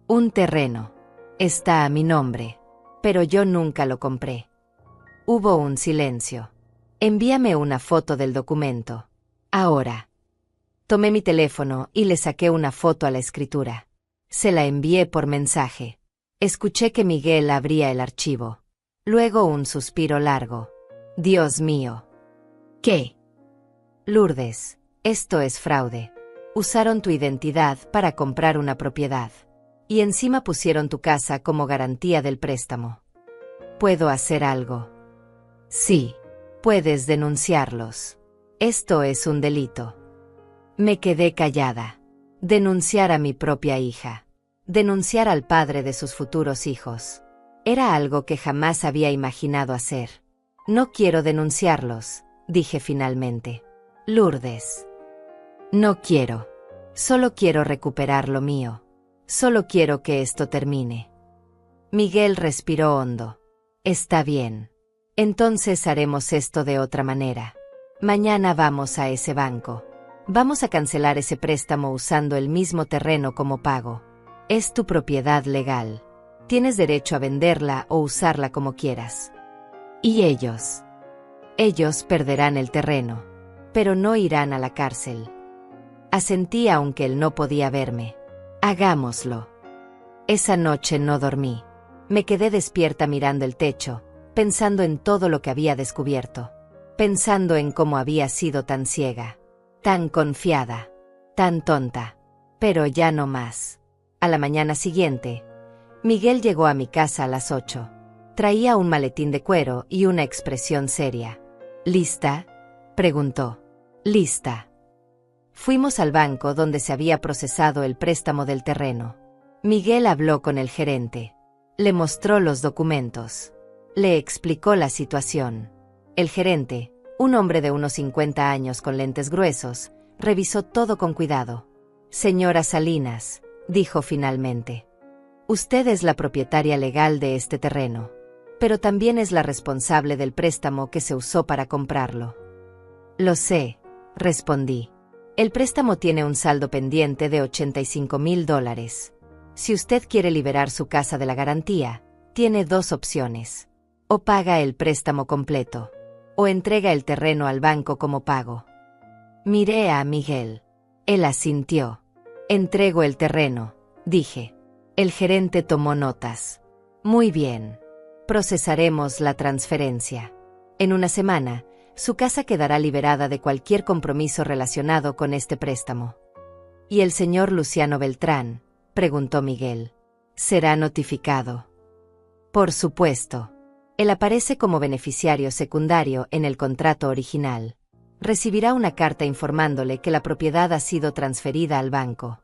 Un terreno. Está a mi nombre. Pero yo nunca lo compré. Hubo un silencio. Envíame una foto del documento. Ahora. Tomé mi teléfono y le saqué una foto a la escritura. Se la envié por mensaje. Escuché que Miguel abría el archivo. Luego un suspiro largo. Dios mío. ¿Qué? Lourdes, esto es fraude. Usaron tu identidad para comprar una propiedad. Y encima pusieron tu casa como garantía del préstamo. ¿Puedo hacer algo? Sí. Puedes denunciarlos. Esto es un delito. Me quedé callada. Denunciar a mi propia hija. denunciar al padre de sus futuros hijos. Era algo que jamás había imaginado hacer. No quiero denunciarlos, dije finalmente. Lourdes. No quiero. Solo quiero recuperar lo mío. Solo quiero que esto termine. Miguel respiró hondo. Está bien. Entonces haremos esto de otra manera. Mañana vamos a ese banco. Vamos a cancelar ese préstamo usando el mismo terreno como pago. Es tu propiedad legal. Tienes derecho a venderla o usarla como quieras. ¿Y ellos? Ellos perderán el terreno, pero no irán a la cárcel. Asentí aunque él no podía verme. Hagámoslo. Esa noche no dormí. Me quedé despierta mirando el techo, pensando en todo lo que había descubierto. Pensando en cómo había sido tan ciega, tan confiada, tan tonta. Pero ya no más. A la mañana siguiente, Miguel llegó a mi casa a las 8. Traía un maletín de cuero y una expresión seria. ¿Lista?, preguntó. Lista. Fuimos al banco donde se había procesado el préstamo del terreno. Miguel habló con el gerente. Le mostró los documentos. Le explicó la situación. El gerente, un hombre de unos 50 años con lentes gruesos, revisó todo con cuidado. Señora Salinas, dijo finalmente. Usted es la propietaria legal de este terreno, pero también es la responsable del préstamo que se usó para comprarlo. Lo sé, respondí. El préstamo tiene un saldo pendiente de $85,000. Si usted quiere liberar su casa de la garantía, tiene dos opciones. O paga el préstamo completo, o entrega el terreno al banco como pago. Miré a Miguel. Él asintió. Entrego el terreno, dije. El gerente tomó notas. Muy bien. Procesaremos la transferencia. En una semana, su casa quedará liberada de cualquier compromiso relacionado con este préstamo. ¿Y el señor Luciano Beltrán?, preguntó Miguel. ¿Será notificado? Por supuesto. Él aparece como beneficiario secundario en el contrato original. Recibirá una carta informándole que la propiedad ha sido transferida al banco.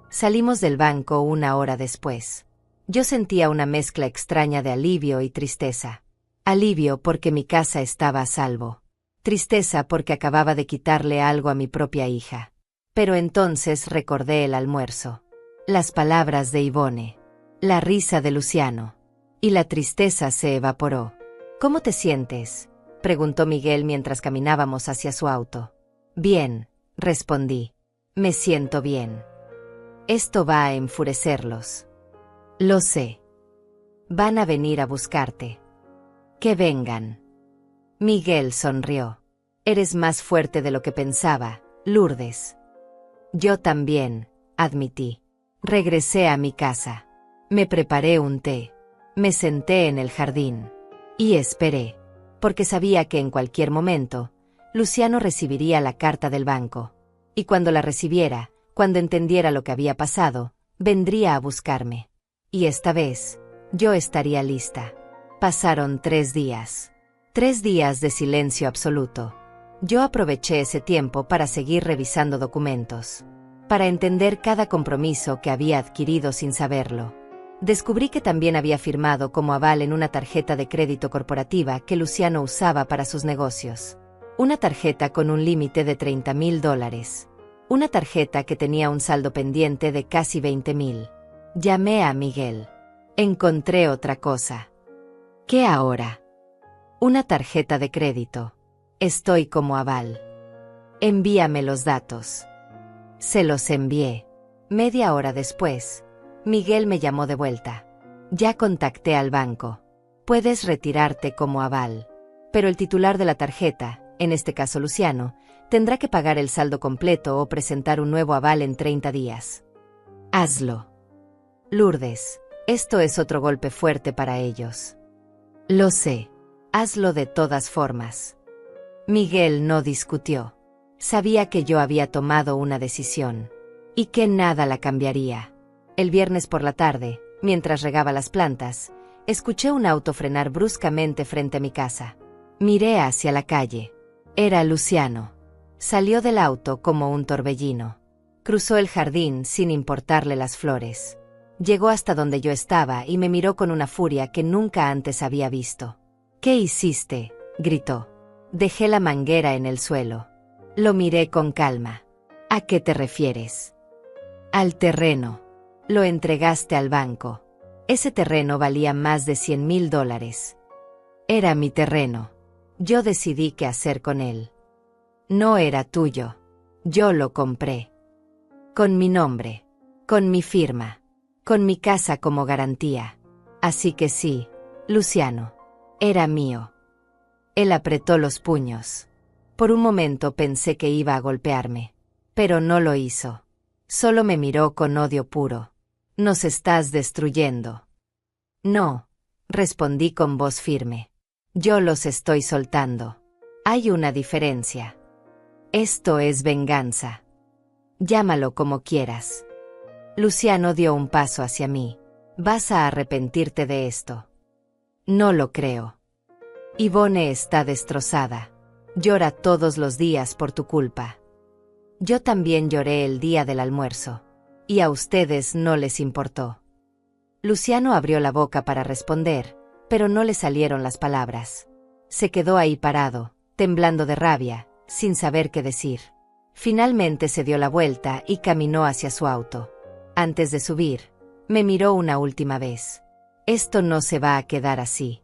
Salimos del banco una hora después. Yo sentía una mezcla extraña de alivio y tristeza. Alivio porque mi casa estaba a salvo. Tristeza porque acababa de quitarle algo a mi propia hija. Pero entonces recordé el almuerzo. Las palabras de Ivone. La risa de Luciano. Y la tristeza se evaporó. ¿Cómo te sientes?, preguntó Miguel mientras caminábamos hacia su auto. Bien, respondí. Me siento bien. Esto va a enfurecerlos. Lo sé. Van a venir a buscarte. Que vengan. Miguel sonrió. Eres más fuerte de lo que pensaba, Lourdes. Yo también, admití. Regresé a mi casa. Me preparé un té. Me senté en el jardín. Y esperé, porque sabía que en cualquier momento, Luciano recibiría la carta del banco. Y cuando la recibiera, cuando entendiera lo que había pasado, vendría a buscarme. Y esta vez, yo estaría lista. Pasaron 3 días. 3 días de silencio absoluto. Yo aproveché ese tiempo para seguir revisando documentos. Para entender cada compromiso que había adquirido sin saberlo. Descubrí que también había firmado como aval en una tarjeta de crédito corporativa que Luciano usaba para sus negocios. Una tarjeta con un límite de $30,000. Una tarjeta que tenía un saldo pendiente de casi $20,000. Llamé a Miguel. Encontré otra cosa. ¿Qué ahora? Una tarjeta de crédito. Estoy como aval. Envíame los datos. Se los envié. Media hora después, Miguel me llamó de vuelta. Ya contacté al banco. Puedes retirarte como aval. Pero el titular de la tarjeta, en este caso Luciano, tendrá que pagar el saldo completo o presentar un nuevo aval en 30 días. Hazlo. Lourdes, esto es otro golpe fuerte para ellos. Lo sé. Hazlo de todas formas. Miguel no discutió. Sabía que yo había tomado una decisión. Y que nada la cambiaría. El viernes por la tarde, mientras regaba las plantas, escuché un auto frenar bruscamente frente a mi casa. Miré hacia la calle. Era Luciano. Salió del auto como un torbellino. Cruzó el jardín sin importarle las flores. Llegó hasta donde yo estaba y me miró con una furia que nunca antes había visto. ¿Qué hiciste?, gritó. Dejé la manguera en el suelo. Lo miré con calma. ¿A qué te refieres? Al terreno. Lo entregaste al banco. Ese terreno valía más de $100,000. Era mi terreno. Yo decidí qué hacer con él. No era tuyo. Yo lo compré. Con mi nombre. Con mi firma. Con mi casa como garantía. Así que sí, Luciano. Era mío. Él apretó los puños. Por un momento pensé que iba a golpearme. Pero no lo hizo. Solo me miró con odio puro. Nos estás destruyendo. No, respondí con voz firme. Yo los estoy soltando. Hay una diferencia. Esto es venganza. Llámalo como quieras. Luciano dio un paso hacia mí. Vas a arrepentirte de esto. No lo creo. Yvonne está destrozada. Llora todos los días por tu culpa. Yo también lloré el día del almuerzo. Y a ustedes no les importó. Luciano abrió la boca para responder, pero no le salieron las palabras. Se quedó ahí parado, temblando de rabia, sin saber qué decir. Finalmente se dio la vuelta y caminó hacia su auto. Antes de subir, me miró una última vez. Esto no se va a quedar así.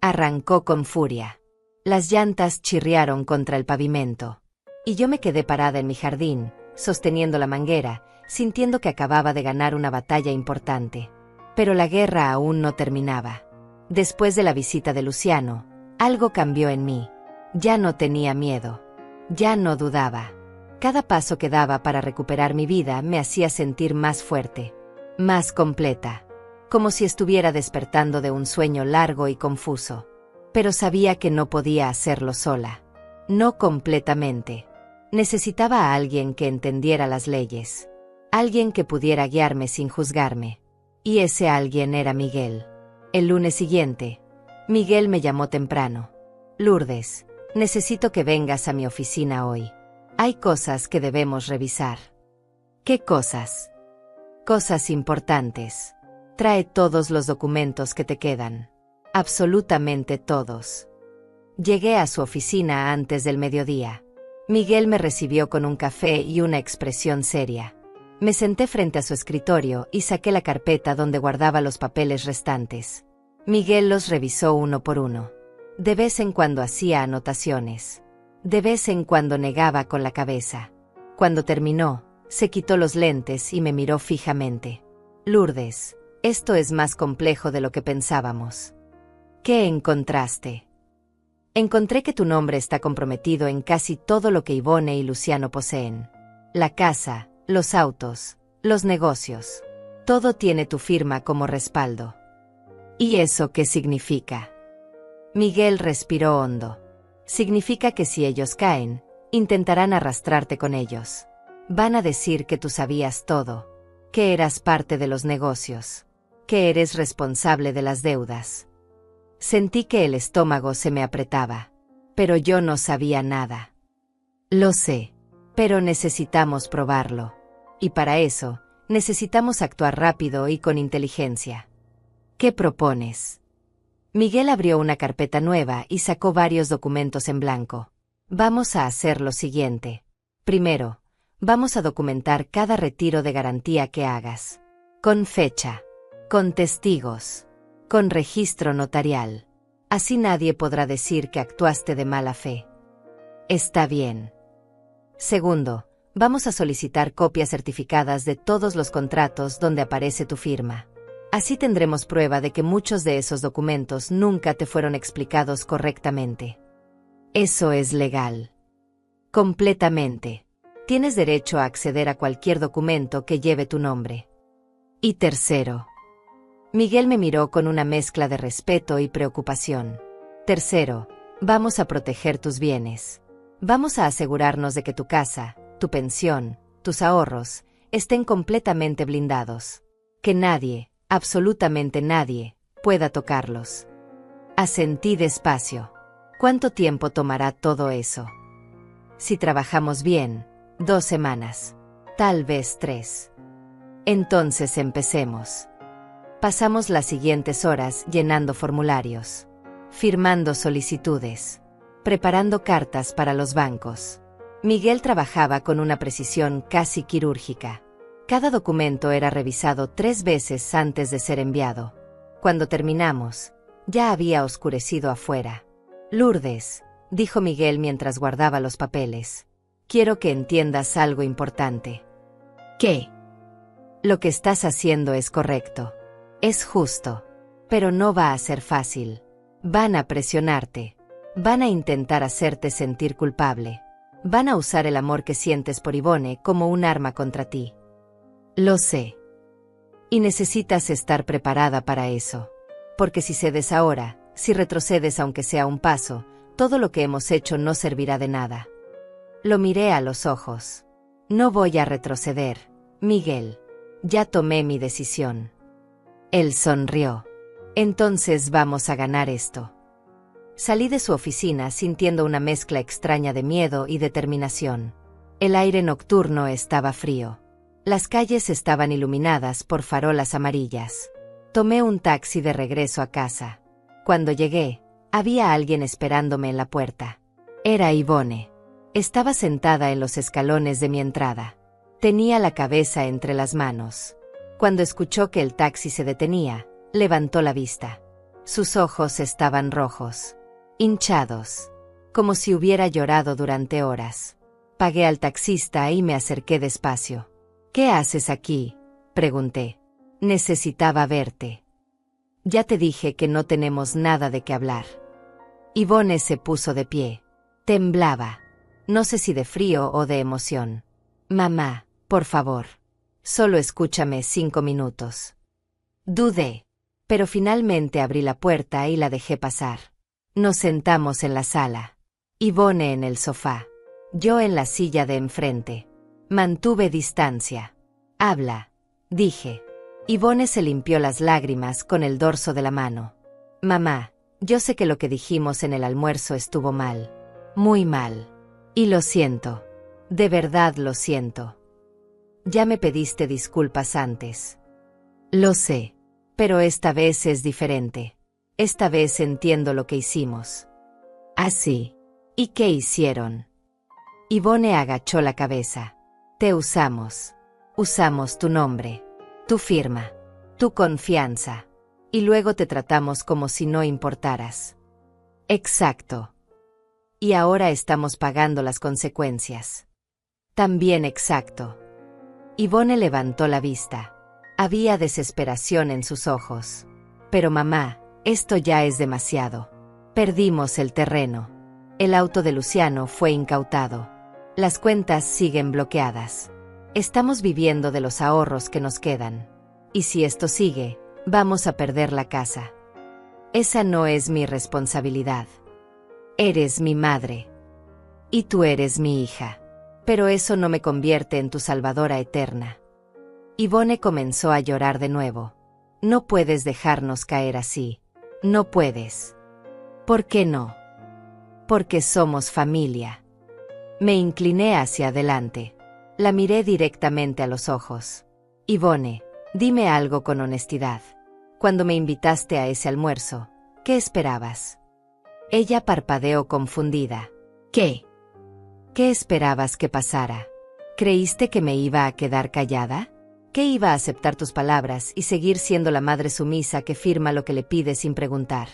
Arrancó con furia. Las llantas chirriaron contra el pavimento. Y yo me quedé parada en mi jardín, sosteniendo la manguera, sintiendo que acababa de ganar una batalla importante. Pero la guerra aún no terminaba. Después de la visita de Luciano, algo cambió en mí. Ya no tenía miedo. Ya no dudaba. Cada paso que daba para recuperar mi vida me hacía sentir más fuerte, más completa, como si estuviera despertando de un sueño largo y confuso. Pero sabía que no podía hacerlo sola. No completamente. Necesitaba a alguien que entendiera las leyes. Alguien que pudiera guiarme sin juzgarme. Y ese alguien era Miguel. El lunes siguiente, Miguel me llamó temprano. Lourdes, necesito que vengas a mi oficina hoy. Hay cosas que debemos revisar. ¿Qué cosas? Cosas importantes. Trae todos los documentos que te quedan. Absolutamente todos. Llegué a su oficina antes del mediodía. Miguel me recibió con un café y una expresión seria. Me senté frente a su escritorio y saqué la carpeta donde guardaba los papeles restantes. Miguel los revisó uno por uno. De vez en cuando hacía anotaciones. De vez en cuando negaba con la cabeza. Cuando terminó, se quitó los lentes y me miró fijamente. Lourdes, esto es más complejo de lo que pensábamos. ¿Qué encontraste? Encontré que tu nombre está comprometido en casi todo lo que Yvonne y Luciano poseen. La casa, los autos, los negocios. Todo tiene tu firma como respaldo. ¿Y eso qué significa? Miguel respiró hondo. Significa que si ellos caen, intentarán arrastrarte con ellos. Van a decir que tú sabías todo, que eras parte de los negocios, que eres responsable de las deudas. Sentí que el estómago se me apretaba, pero yo no sabía nada. Lo sé, pero necesitamos probarlo. Y para eso, necesitamos actuar rápido y con inteligencia. ¿Qué propones? Miguel abrió una carpeta nueva y sacó varios documentos en blanco. Vamos a hacer lo siguiente. Primero, vamos a documentar cada retiro de garantía que hagas. Con fecha. Con testigos. Con registro notarial. Así nadie podrá decir que actuaste de mala fe. Está bien. Segundo, vamos a solicitar copias certificadas de todos los contratos donde aparece tu firma. Así tendremos prueba de que muchos de esos documentos nunca te fueron explicados correctamente. Eso es legal. Completamente. Tienes derecho a acceder a cualquier documento que lleve tu nombre. Y tercero. Miguel me miró con una mezcla de respeto y preocupación. Tercero, vamos a proteger tus bienes. Vamos a asegurarnos de que tu casa, tu pensión, tus ahorros, estén completamente blindados. Que nadie, absolutamente nadie, pueda tocarlos. Asentí despacio. ¿Cuánto tiempo tomará todo eso? Si trabajamos bien, 2 semanas. Tal vez 3. Entonces empecemos. Pasamos las siguientes horas llenando formularios, firmando solicitudes, preparando cartas para los bancos. Miguel trabajaba con una precisión casi quirúrgica. Cada documento era revisado 3 veces antes de ser enviado. Cuando terminamos, ya había oscurecido afuera. Lourdes, dijo Miguel mientras guardaba los papeles, quiero que entiendas algo importante. ¿Qué? Lo que estás haciendo es correcto. Es justo. Pero no va a ser fácil. Van a presionarte. Van a intentar hacerte sentir culpable. Van a usar el amor que sientes por Ivone como un arma contra ti. Lo sé. Y necesitas estar preparada para eso. Porque si cedes ahora, si retrocedes aunque sea un paso, todo lo que hemos hecho no servirá de nada. Lo miré a los ojos. No voy a retroceder, Miguel. Ya tomé mi decisión. Él sonrió. Entonces vamos a ganar esto. Salí de su oficina sintiendo una mezcla extraña de miedo y determinación. El aire nocturno estaba frío. Las calles estaban iluminadas por farolas amarillas. Tomé un taxi de regreso a casa. Cuando llegué, había alguien esperándome en la puerta. Era Ivone. Estaba sentada en los escalones de mi entrada. Tenía la cabeza entre las manos. Cuando escuchó que el taxi se detenía, levantó la vista. Sus ojos estaban rojos, hinchados, como si hubiera llorado durante horas. Pagué al taxista y me acerqué despacio. ¿Qué haces aquí?, pregunté. Necesitaba verte. Ya te dije que no tenemos nada de qué hablar. Ivone se puso de pie. Temblaba. No sé si de frío o de emoción. Mamá, por favor. Solo escúchame 5 minutos. Dudé. Pero finalmente abrí la puerta y la dejé pasar. Nos sentamos en la sala. Ivone en el sofá. Yo en la silla de enfrente. Mantuve distancia. Habla, dije. Ivone se limpió las lágrimas con el dorso de la mano. Mamá, yo sé que lo que dijimos en el almuerzo estuvo mal. Muy mal. Y lo siento. De verdad lo siento. Ya me pediste disculpas antes. Lo sé. Pero esta vez es diferente. Esta vez entiendo lo que hicimos. Así. ¿Y qué hicieron? Ivone agachó la cabeza. Te usamos. Usamos tu nombre, tu firma, tu confianza. Y luego te tratamos como si no importaras. Exacto. Y ahora estamos pagando las consecuencias. También exacto. Ivone levantó la vista. Había desesperación en sus ojos. Pero mamá, esto ya es demasiado. Perdimos el terreno. El auto de Luciano fue incautado. Las cuentas siguen bloqueadas. Estamos viviendo de los ahorros que nos quedan. Y si esto sigue, vamos a perder la casa. Esa no es mi responsabilidad. Eres mi madre. Y tú eres mi hija. Pero eso no me convierte en tu salvadora eterna. Ivone comenzó a llorar de nuevo. No puedes dejarnos caer así. No puedes. ¿Por qué no? Porque somos familia. Me incliné hacia adelante. La miré directamente a los ojos. Ivone, dime algo con honestidad. Cuando me invitaste a ese almuerzo, ¿qué esperabas? Ella parpadeó confundida. ¿Qué? ¿Qué esperabas que pasara? ¿Creíste que me iba a quedar callada? ¿Que iba a aceptar tus palabras y seguir siendo la madre sumisa que firma lo que le pide sin preguntar?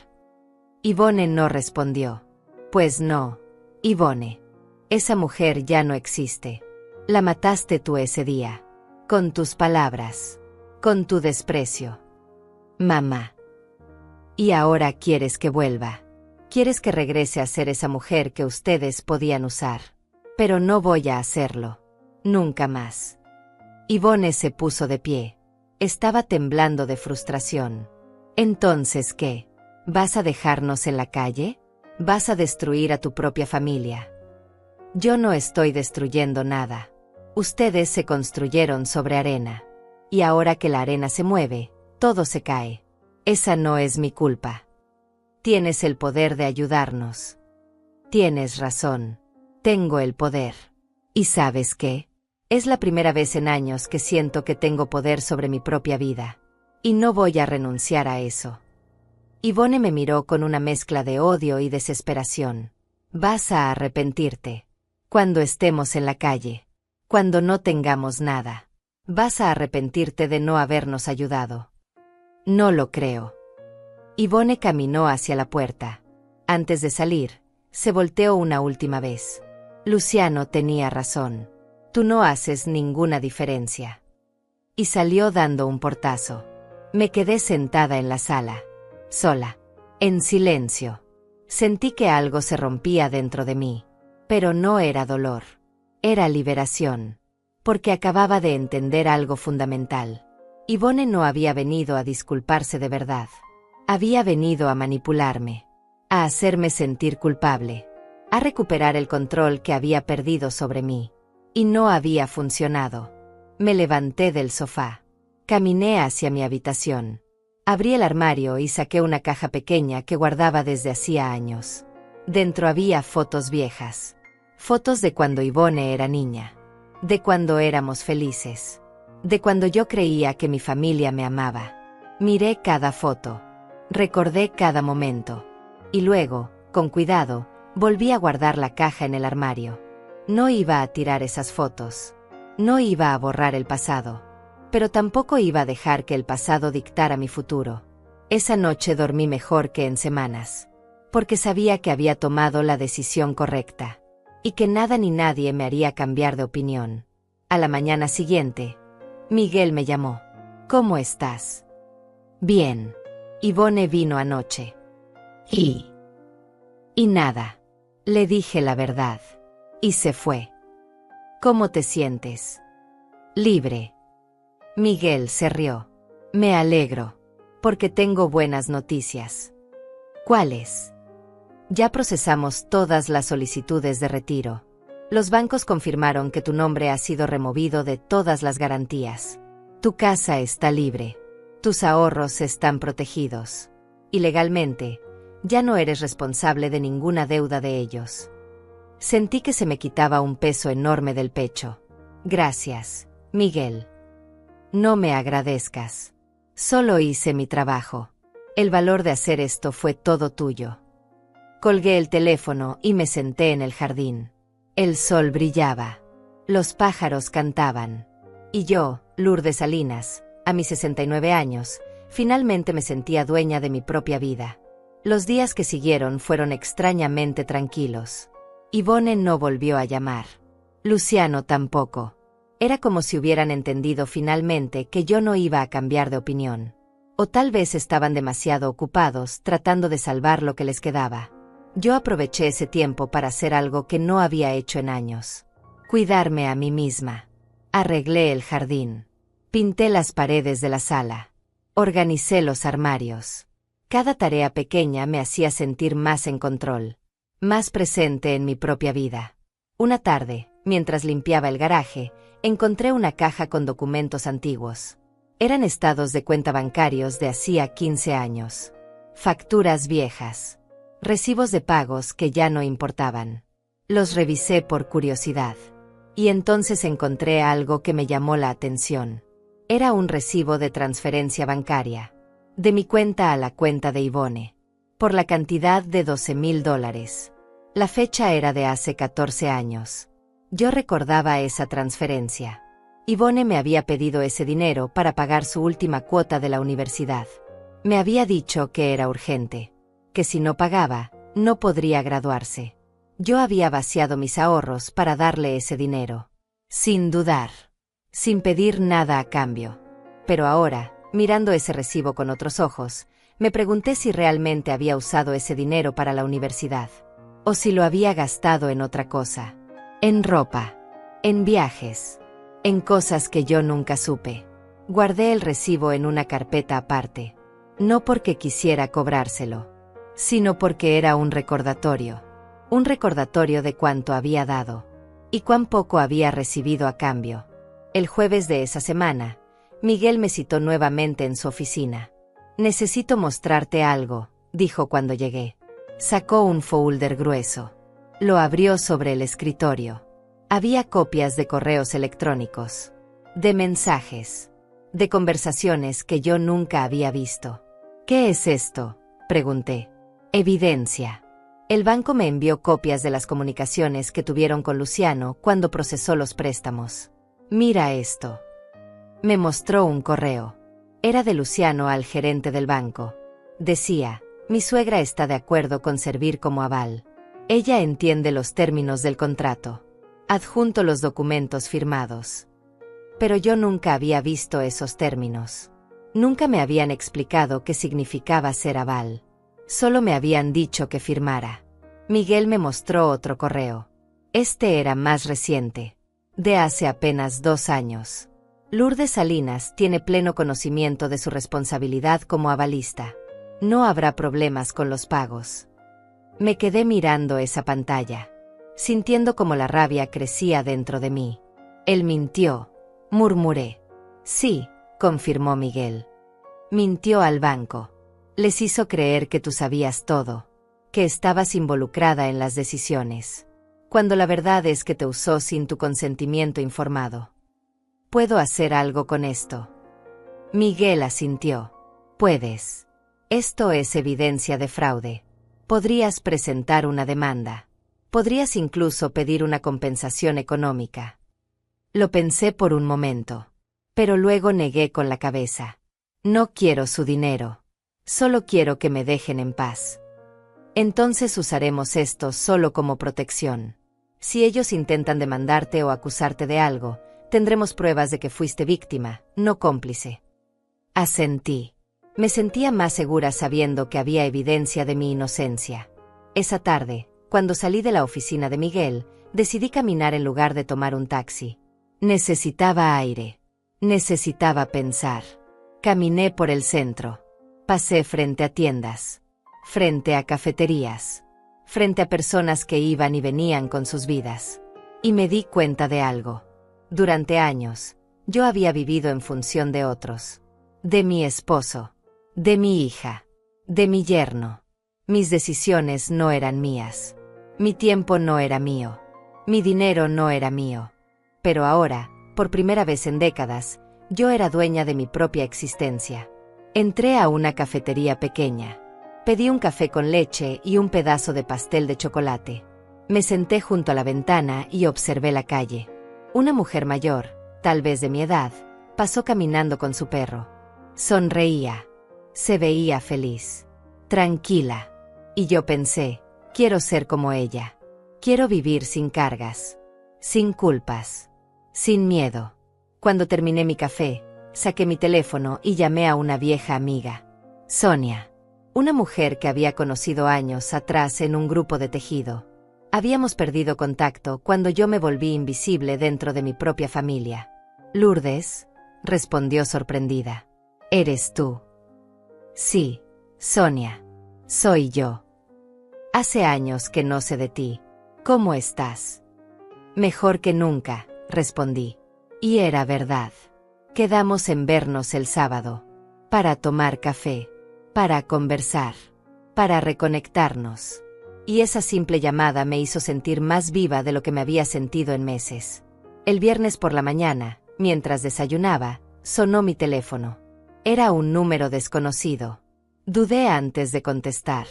Ivone no respondió. Pues no, Ivone. Esa mujer ya no existe. La mataste tú ese día. Con tus palabras. Con tu desprecio. Mamá. Y ahora quieres que vuelva. Quieres que regrese a ser esa mujer que ustedes podían usar. Pero no voy a hacerlo. Nunca más. Ivone se puso de pie. Estaba temblando de frustración. ¿Entonces qué? ¿Vas a dejarnos en la calle? ¿Vas a destruir a tu propia familia? Yo no estoy destruyendo nada. Ustedes se construyeron sobre arena. Y ahora que la arena se mueve, todo se cae. Esa no es mi culpa. Tienes el poder de ayudarnos. Tienes razón. Tengo el poder. ¿Y sabes qué? Es la primera vez en años que siento que tengo poder sobre mi propia vida. Y no voy a renunciar a eso. Yvonne me miró con una mezcla de odio y desesperación. Vas a arrepentirte. Cuando estemos en la calle. Cuando no tengamos nada. Vas a arrepentirte de no habernos ayudado. No lo creo. Yvonne caminó hacia la puerta. Antes de salir, se volteó una última vez. Luciano tenía razón. Tú no haces ninguna diferencia. Y salió dando un portazo. Me quedé sentada en la sala. Sola. En silencio. Sentí que algo se rompía dentro de mí. Pero no era dolor. Era liberación. Porque acababa de entender algo fundamental. Yvonne no había venido a disculparse de verdad. Había venido a manipularme. A hacerme sentir culpable. A recuperar el control que había perdido sobre mí. Y no había funcionado. Me levanté del sofá. Caminé hacia mi habitación. Abrí el armario y saqué una caja pequeña que guardaba desde hacía años. Dentro había fotos viejas. Fotos de cuando Yvonne era niña. De cuando éramos felices. De cuando yo creía que mi familia me amaba. Miré cada foto. Recordé cada momento. Y luego, con cuidado, volví a guardar la caja en el armario. No iba a tirar esas fotos. No iba a borrar el pasado. Pero tampoco iba a dejar que el pasado dictara mi futuro. Esa noche dormí mejor que en semanas. Porque sabía que había tomado la decisión correcta. Y que nada ni nadie me haría cambiar de opinión. A la mañana siguiente, Miguel me llamó. ¿Cómo estás? Bien. Yvonne vino anoche. Y nada. Le dije la verdad. Y se fue. ¿Cómo te sientes? Libre. Miguel se rió. Me alegro. Porque tengo buenas noticias. ¿Cuáles? Ya procesamos todas las solicitudes de retiro. Los bancos confirmaron que tu nombre ha sido removido de todas las garantías. Tu casa está libre. Tus ahorros están protegidos. Y legalmente, ya no eres responsable de ninguna deuda de ellos. Sentí que se me quitaba un peso enorme del pecho. Gracias, Miguel. No me agradezcas. Solo hice mi trabajo. El valor de hacer esto fue todo tuyo. Colgué el teléfono y me senté en el jardín. El sol brillaba. Los pájaros cantaban. Y yo, Lourdes Salinas, a mis 69 años, finalmente me sentía dueña de mi propia vida. Los días que siguieron fueron extrañamente tranquilos. Yvonne no volvió a llamar. Luciano tampoco. Era como si hubieran entendido finalmente que yo no iba a cambiar de opinión. O tal vez estaban demasiado ocupados tratando de salvar lo que les quedaba. Yo aproveché ese tiempo para hacer algo que no había hecho en años. Cuidarme a mí misma. Arreglé el jardín. Pinté las paredes de la sala. Organicé los armarios. Cada tarea pequeña me hacía sentir más en control. Más presente en mi propia vida. Una tarde, mientras limpiaba el garaje, encontré una caja con documentos antiguos. Eran estados de cuenta bancarios de hacía 15 años. Facturas viejas. Recibos de pagos que ya no importaban. Los revisé por curiosidad. Y entonces encontré algo que me llamó la atención. Era un recibo de transferencia bancaria. De mi cuenta a la cuenta de Yvonne. Por la cantidad de $12,000. La fecha era de hace 14 años. Yo recordaba esa transferencia. Yvonne me había pedido ese dinero para pagar su última cuota de la universidad. Me había dicho que era urgente. Que si no pagaba, no podría graduarse. Yo había vaciado mis ahorros para darle ese dinero. Sin dudar. Sin pedir nada a cambio. Pero ahora, mirando ese recibo con otros ojos, me pregunté si realmente había usado ese dinero para la universidad. O si lo había gastado en otra cosa. En ropa. En viajes. En cosas que yo nunca supe. Guardé el recibo en una carpeta aparte. No porque quisiera cobrárselo, sino porque era un recordatorio. Un recordatorio de cuánto había dado. Y cuán poco había recibido a cambio. El jueves de esa semana, Miguel me citó nuevamente en su oficina. Necesito mostrarte algo, dijo cuando llegué. Sacó un folder grueso. Lo abrió sobre el escritorio. Había copias de correos electrónicos, de mensajes, de conversaciones que yo nunca había visto. ¿Qué es esto?, pregunté. Evidencia. El banco me envió copias de las comunicaciones que tuvieron con Luciano cuando procesó los préstamos. Mira esto. Me mostró un correo. Era de Luciano al gerente del banco. Decía: mi suegra está de acuerdo con servir como aval. Ella entiende los términos del contrato. Adjunto los documentos firmados. Pero yo nunca había visto esos términos. Nunca me habían explicado qué significaba ser aval. Solo me habían dicho que firmara. Miguel me mostró otro correo. Este era más reciente, de hace apenas 2 años. Lourdes Salinas tiene pleno conocimiento de su responsabilidad como avalista. No habrá problemas con los pagos. Me quedé mirando esa pantalla, sintiendo como la rabia crecía dentro de mí. Él mintió, murmuré. Sí, confirmó Miguel. Mintió al banco. Les hizo creer que tú sabías todo, que estabas involucrada en las decisiones, cuando la verdad es que te usó sin tu consentimiento informado. ¿Puedo hacer algo con esto? Miguel asintió. Puedes. Esto es evidencia de fraude. Podrías presentar una demanda. Podrías incluso pedir una compensación económica. Lo pensé por un momento, pero luego negué con la cabeza. No quiero su dinero. Solo quiero que me dejen en paz. Entonces usaremos esto solo como protección. Si ellos intentan demandarte o acusarte de algo, tendremos pruebas de que fuiste víctima, no cómplice. Asentí. Me sentía más segura sabiendo que había evidencia de mi inocencia. Esa tarde, cuando salí de la oficina de Miguel, decidí caminar en lugar de tomar un taxi. Necesitaba aire. Necesitaba pensar. Caminé por el centro. Pasé frente a tiendas, frente a cafeterías, frente a personas que iban y venían con sus vidas. Y me di cuenta de algo. Durante años, yo había vivido en función de otros. De mi esposo, de mi hija, de mi yerno. Mis decisiones no eran mías. Mi tiempo no era mío. Mi dinero no era mío. Pero ahora, por primera vez en décadas, yo era dueña de mi propia existencia. Entré a una cafetería pequeña. Pedí un café con leche y un pedazo de pastel de chocolate. Me senté junto a la ventana y observé la calle. Una mujer mayor, tal vez de mi edad, pasó caminando con su perro. Sonreía. Se veía feliz. Tranquila. Y yo pensé, quiero ser como ella. Quiero vivir sin cargas. Sin culpas. Sin miedo. Cuando terminé mi café, saqué mi teléfono y llamé a una vieja amiga. Sonia. Una mujer que había conocido años atrás en un grupo de tejido. Habíamos perdido contacto cuando yo me volví invisible dentro de mi propia familia. Lourdes, respondió sorprendida. ¿Eres tú? Sí, Sonia. Soy yo. Hace años que no sé de ti. ¿Cómo estás? Mejor que nunca, respondí. Y era verdad. Quedamos en vernos el sábado. Para tomar café. Para conversar. Para reconectarnos. Y esa simple llamada me hizo sentir más viva de lo que me había sentido en meses. El viernes por la mañana, mientras desayunaba, sonó mi teléfono. Era un número desconocido. Dudé antes de contestar.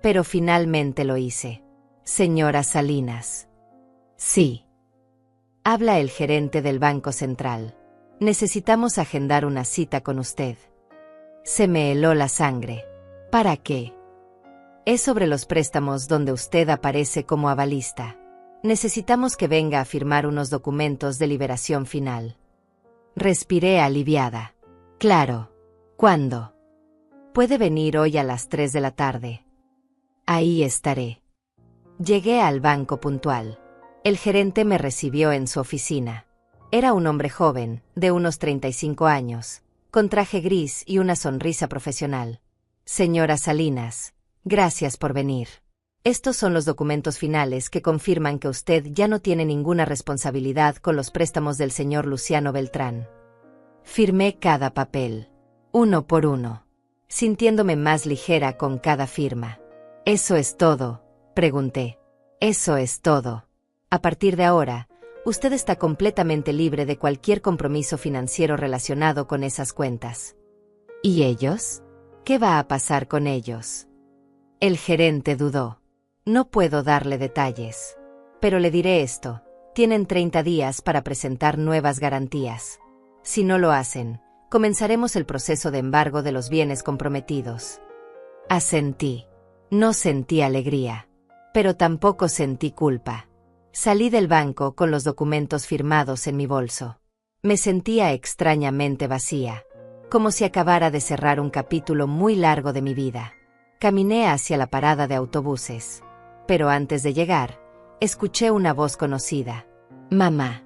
Pero finalmente lo hice. Señora Salinas. Sí. Habla el gerente del Banco Central. Necesitamos agendar una cita con usted. Se me heló la sangre. ¿Para qué? Es sobre los préstamos donde usted aparece como avalista. Necesitamos que venga a firmar unos documentos de liberación final. Respiré aliviada. Claro. ¿Cuándo? Puede venir hoy a las 3 de la tarde. Ahí estaré. Llegué al banco puntual. El gerente me recibió en su oficina. Era un hombre joven, de unos 35 años, con traje gris y una sonrisa profesional. Señora Salinas, gracias por venir. Estos son los documentos finales que confirman que usted ya no tiene ninguna responsabilidad con los préstamos del señor Luciano Beltrán. Firmé cada papel, uno por uno, sintiéndome más ligera con cada firma. ¿Eso es todo?, pregunté. Eso es todo. A partir de ahora, Usted está completamente libre de cualquier compromiso financiero relacionado con esas cuentas. ¿Y ellos? ¿Qué va a pasar con ellos? El gerente dudó. No puedo darle detalles. Pero le diré esto. Tienen 30 días para presentar nuevas garantías. Si no lo hacen, comenzaremos el proceso de embargo de los bienes comprometidos. Asentí. No sentí alegría. Pero tampoco sentí culpa. Salí del banco con los documentos firmados en mi bolso. Me sentía extrañamente vacía, como si acabara de cerrar un capítulo muy largo de mi vida. Caminé hacia la parada de autobuses. Pero antes de llegar, escuché una voz conocida. Mamá.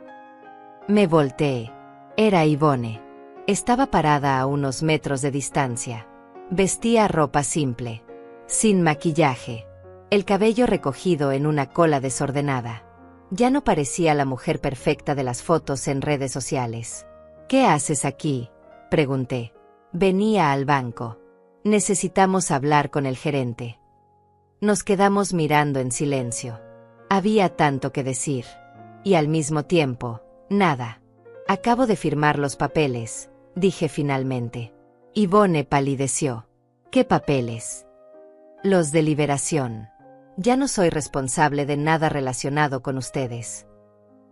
Me volteé. Era Yvonne. Estaba parada a unos metros de distancia. Vestía ropa simple, sin maquillaje, el cabello recogido en una cola desordenada. Ya no parecía la mujer perfecta de las fotos en redes sociales. ¿Qué haces aquí?, pregunté. Venía al banco. Necesitamos hablar con el gerente. Nos quedamos mirando en silencio. Había tanto que decir. Y al mismo tiempo, nada. Acabo de firmar los papeles, dije finalmente. Yvonne palideció. ¿Qué papeles? Los de liberación. Ya no soy responsable de nada relacionado con ustedes.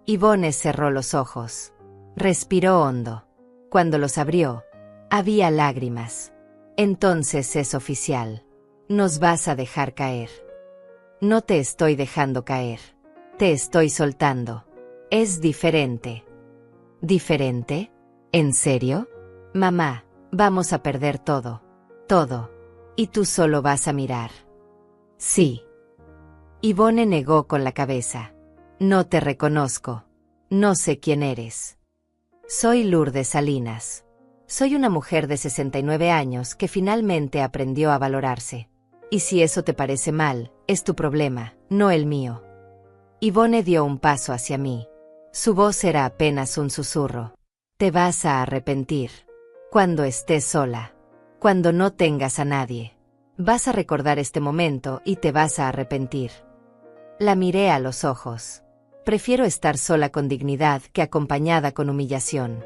Yvonne cerró los ojos. Respiró hondo. Cuando los abrió, había lágrimas. Entonces es oficial. Nos vas a dejar caer. No te estoy dejando caer. Te estoy soltando. Es diferente. ¿Diferente? ¿En serio? Mamá, vamos a perder todo. Todo. Y tú solo vas a mirar. Sí. Yvonne negó con la cabeza. No te reconozco. No sé quién eres. Soy Lourdes Salinas. Soy una mujer de 69 años que finalmente aprendió a valorarse. Y si eso te parece mal, es tu problema, no el mío. Yvonne dio un paso hacia mí. Su voz era apenas un susurro. Te vas a arrepentir. Cuando estés sola. Cuando no tengas a nadie. Vas a recordar este momento y te vas a arrepentir. La miré a los ojos. Prefiero estar sola con dignidad que acompañada con humillación.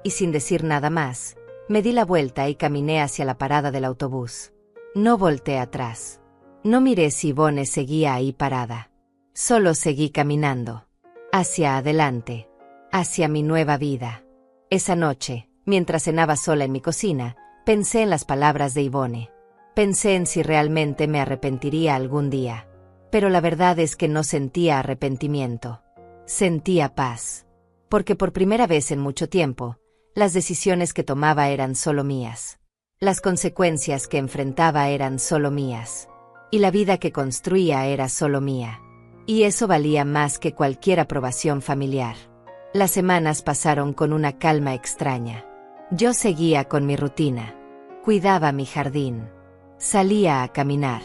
Y sin decir nada más, me di la vuelta y caminé hacia la parada del autobús. No volteé atrás. No miré si Yvonne seguía ahí parada. Solo seguí caminando. Hacia adelante. Hacia mi nueva vida. Esa noche, mientras cenaba sola en mi cocina, pensé en las palabras de Yvonne. Pensé en si realmente me arrepentiría algún día. Pero la verdad es que no sentía arrepentimiento. Sentía paz. Porque por primera vez en mucho tiempo, las decisiones que tomaba eran solo mías. Las consecuencias que enfrentaba eran solo mías. Y la vida que construía era solo mía. Y eso valía más que cualquier aprobación familiar. Las semanas pasaron con una calma extraña. Yo seguía con mi rutina. Cuidaba mi jardín. Salía a caminar.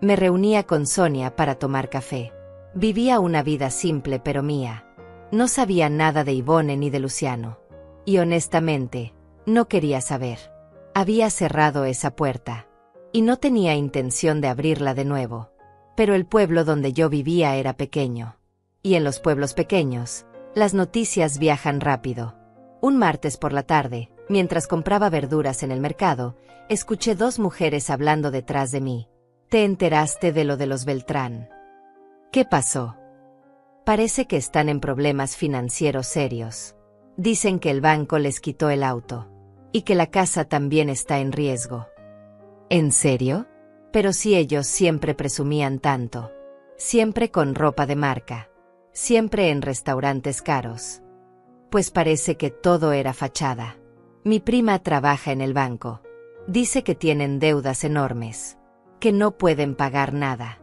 Me reunía con Sonia para tomar café. Vivía una vida simple pero mía. No sabía nada de Yvonne ni de Luciano. Y honestamente, no quería saber. Había cerrado esa puerta. Y no tenía intención de abrirla de nuevo. Pero el pueblo donde yo vivía era pequeño. Y en los pueblos pequeños, las noticias viajan rápido. Un martes por la tarde, mientras compraba verduras en el mercado, escuché dos mujeres hablando detrás de mí. ¿Te enteraste de lo de los Beltrán? ¿Qué pasó? Parece que están en problemas financieros serios. Dicen que el banco les quitó el auto. Y que la casa también está en riesgo. ¿En serio? Pero si ellos siempre presumían tanto. Siempre con ropa de marca. Siempre en restaurantes caros. Pues parece que todo era fachada. Mi prima trabaja en el banco. Dice que tienen deudas enormes. Que no pueden pagar nada.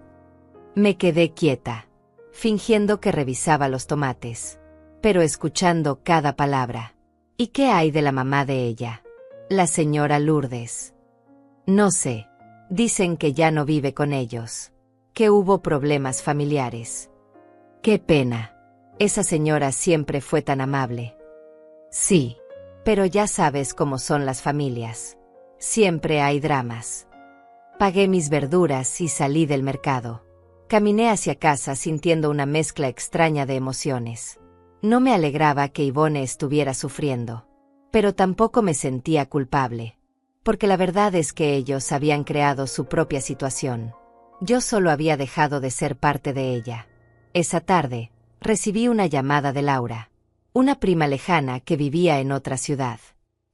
Me quedé quieta, fingiendo que revisaba los tomates, pero escuchando cada palabra. ¿Y qué hay de la mamá de ella? La señora Lourdes. No sé. Dicen que ya no vive con ellos. Que hubo problemas familiares. Qué pena. Esa señora siempre fue tan amable. Sí. Pero ya sabes cómo son las familias. Siempre hay dramas. Pagué mis verduras y salí del mercado. Caminé hacia casa sintiendo una mezcla extraña de emociones. No me alegraba que Ivone estuviera sufriendo, pero tampoco me sentía culpable, porque la verdad es que ellos habían creado su propia situación. Yo solo había dejado de ser parte de ella. Esa tarde, recibí una llamada de Laura, una prima lejana que vivía en otra ciudad.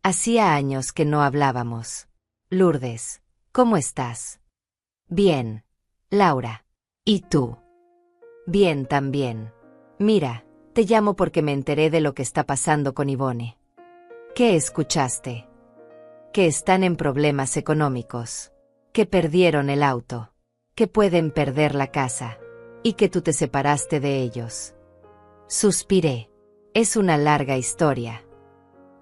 Hacía años que no hablábamos. Lourdes, ¿cómo estás? Bien, Laura. ¿Y tú? Bien también. Mira, te llamo porque me enteré de lo que está pasando con Ivone. ¿Qué escuchaste? Que están en problemas económicos, que perdieron el auto, que pueden perder la casa, y que tú te separaste de ellos. Suspiré. Es una larga historia.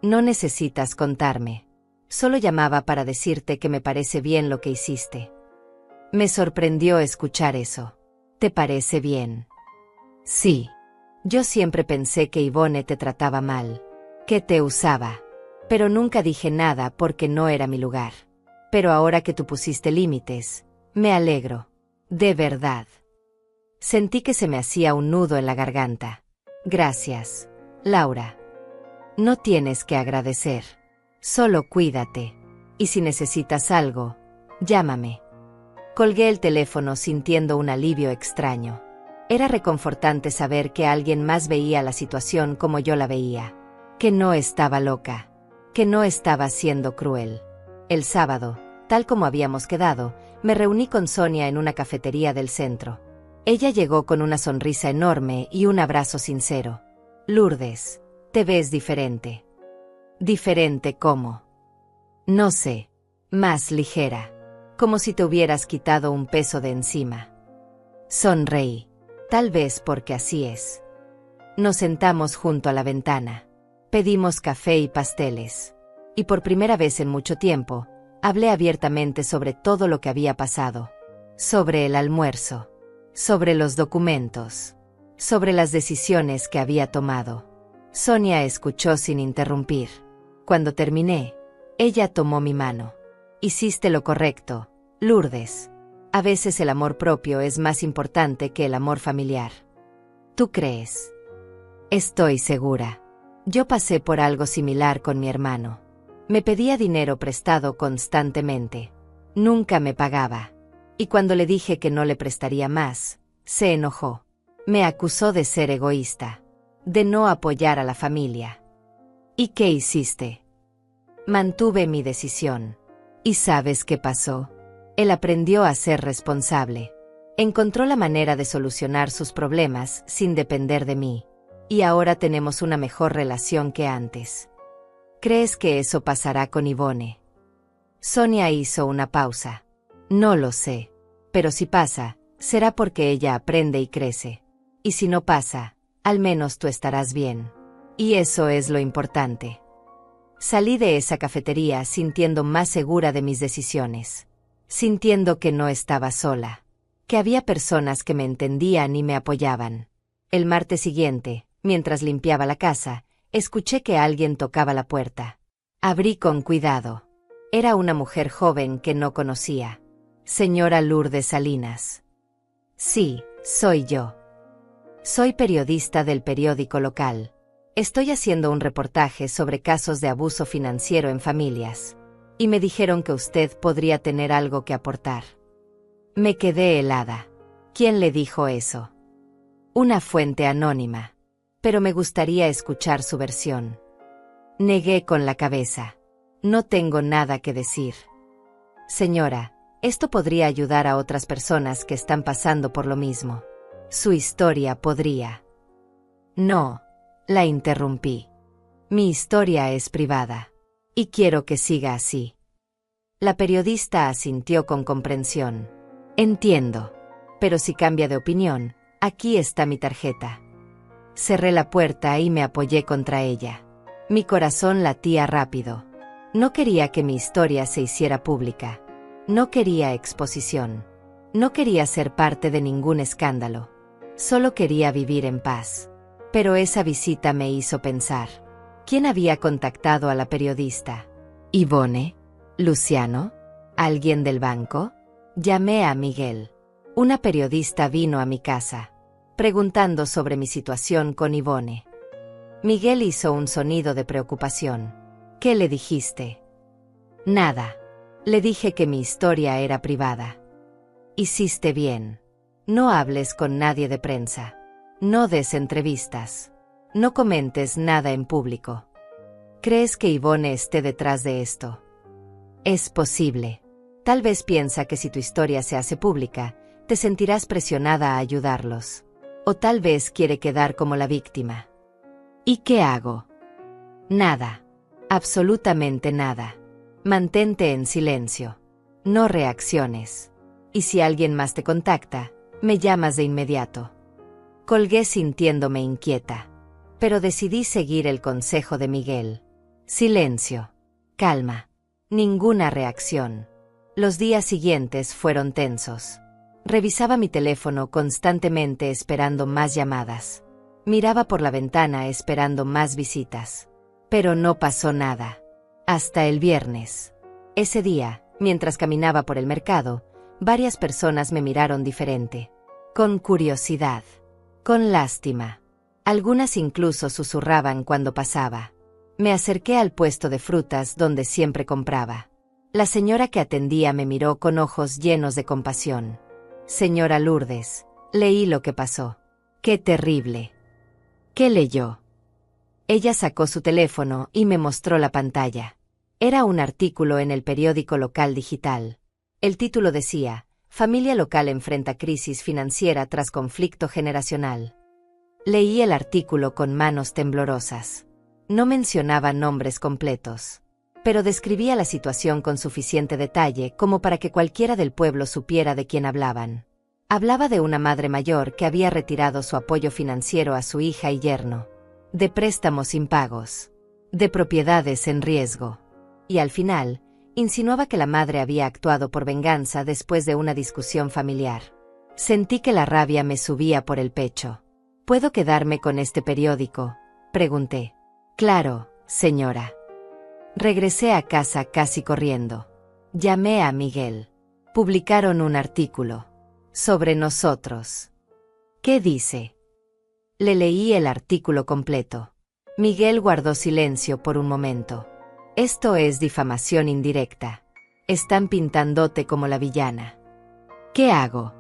No necesitas contarme. Solo llamaba para decirte que me parece bien lo que hiciste. Me sorprendió escuchar eso. ¿Te parece bien? Sí. Yo siempre pensé que Ivone te trataba mal, que te usaba. Pero nunca dije nada porque no era mi lugar. Pero ahora que tú pusiste límites, me alegro. De verdad. Sentí que se me hacía un nudo en la garganta. Gracias, Laura. No tienes que agradecer. Solo cuídate. Y si necesitas algo, llámame. Colgué el teléfono sintiendo un alivio extraño. Era reconfortante saber que alguien más veía la situación como yo la veía. Que no estaba loca. Que no estaba siendo cruel. El sábado, tal como habíamos quedado, me reuní con Sonia en una cafetería del centro. Ella llegó con una sonrisa enorme y un abrazo sincero. Lourdes, te ves diferente. ¿Diferente cómo? No sé. Más ligera. Como si te hubieras quitado un peso de encima. Sonreí. Tal vez porque así es. Nos sentamos junto a la ventana. Pedimos café y pasteles. Y por primera vez en mucho tiempo, hablé abiertamente sobre todo lo que había pasado. Sobre el almuerzo. Sobre los documentos. Sobre las decisiones que había tomado. Sonia escuchó sin interrumpir. Cuando terminé, ella tomó mi mano. Hiciste lo correcto, Lourdes. A veces el amor propio es más importante que el amor familiar. ¿Tú crees? Estoy segura. Yo pasé por algo similar con mi hermano. Me pedía dinero prestado constantemente. Nunca me pagaba. Y cuando le dije que no le prestaría más, se enojó. Me acusó de ser egoísta, de no apoyar a la familia. ¿Y qué hiciste? Mantuve mi decisión. ¿Y sabes qué pasó? Él aprendió a ser responsable. Encontró la manera de solucionar sus problemas sin depender de mí. Y ahora tenemos una mejor relación que antes. ¿Crees que eso pasará con Ivone? Sonia hizo una pausa. No lo sé. Pero si pasa, será porque ella aprende y crece. Y si no pasa, al menos tú estarás bien. Y eso es lo importante. Salí de esa cafetería sintiendo más segura de mis decisiones. Sintiendo que no estaba sola. Que había personas que me entendían y me apoyaban. El martes siguiente, mientras limpiaba la casa, escuché que alguien tocaba la puerta. Abrí con cuidado. Era una mujer joven que no conocía. Señora Lourdes Salinas. Sí, soy yo. Soy periodista del periódico local. Estoy haciendo un reportaje sobre casos de abuso financiero en familias. Y me dijeron que usted podría tener algo que aportar. Me quedé helada. ¿Quién le dijo eso? Una fuente anónima. Pero me gustaría escuchar su versión. Negué con la cabeza. No tengo nada que decir. Señora, esto podría ayudar a otras personas que están pasando por lo mismo. Su historia podría. No. La interrumpí. Mi historia es privada. Y quiero que siga así. La periodista asintió con comprensión. Entiendo. Pero si cambia de opinión, aquí está mi tarjeta. Cerré la puerta y me apoyé contra ella. Mi corazón latía rápido. No quería que mi historia se hiciera pública. No quería exposición. No quería ser parte de ningún escándalo. Solo quería vivir en paz. Pero esa visita me hizo pensar. ¿Quién había contactado a la periodista? ¿Ivone? ¿Luciano? ¿Alguien del banco? Llamé a Miguel. Una periodista vino a mi casa, preguntando sobre mi situación con Ivone. Miguel hizo un sonido de preocupación. ¿Qué le dijiste? Nada. Le dije que mi historia era privada. Hiciste bien. No hables con nadie de prensa. No des entrevistas. No comentes nada en público. ¿Crees que Yvonne esté detrás de esto? Es posible. Tal vez piensa que si tu historia se hace pública, te sentirás presionada a ayudarlos. O tal vez quiere quedar como la víctima. ¿Y qué hago? Nada. Absolutamente nada. Mantente en silencio. No reacciones. Y si alguien más te contacta, me llamas de inmediato. Colgué sintiéndome inquieta. Pero decidí seguir el consejo de Miguel. Silencio. Calma. Ninguna reacción. Los días siguientes fueron tensos. Revisaba mi teléfono constantemente esperando más llamadas. Miraba por la ventana esperando más visitas. Pero no pasó nada. Hasta el viernes. Ese día, mientras caminaba por el mercado, varias personas me miraron diferente. Con curiosidad. Con lástima. Algunas incluso susurraban cuando pasaba. Me acerqué al puesto de frutas donde siempre compraba. La señora que atendía me miró con ojos llenos de compasión. Señora Lourdes, leí lo que pasó. ¡Qué terrible! ¿Qué leyó? Ella sacó su teléfono y me mostró la pantalla. Era un artículo en el periódico local digital. El título decía, Familia local enfrenta crisis financiera tras conflicto generacional. Leí el artículo con manos temblorosas. No mencionaba nombres completos, pero describía la situación con suficiente detalle como para que cualquiera del pueblo supiera de quién hablaban. Hablaba de una madre mayor que había retirado su apoyo financiero a su hija y yerno, de préstamos impagos, de propiedades en riesgo, y al final, insinuaba que la madre había actuado por venganza después de una discusión familiar. Sentí que la rabia me subía por el pecho. ¿Puedo quedarme con este periódico?, pregunté. Claro, señora. Regresé a casa casi corriendo. Llamé a Miguel. Publicaron un artículo sobre nosotros. ¿Qué dice? Le leí el artículo completo. Miguel guardó silencio por un momento. Esto es difamación indirecta. Están pintándote como la villana. ¿Qué hago?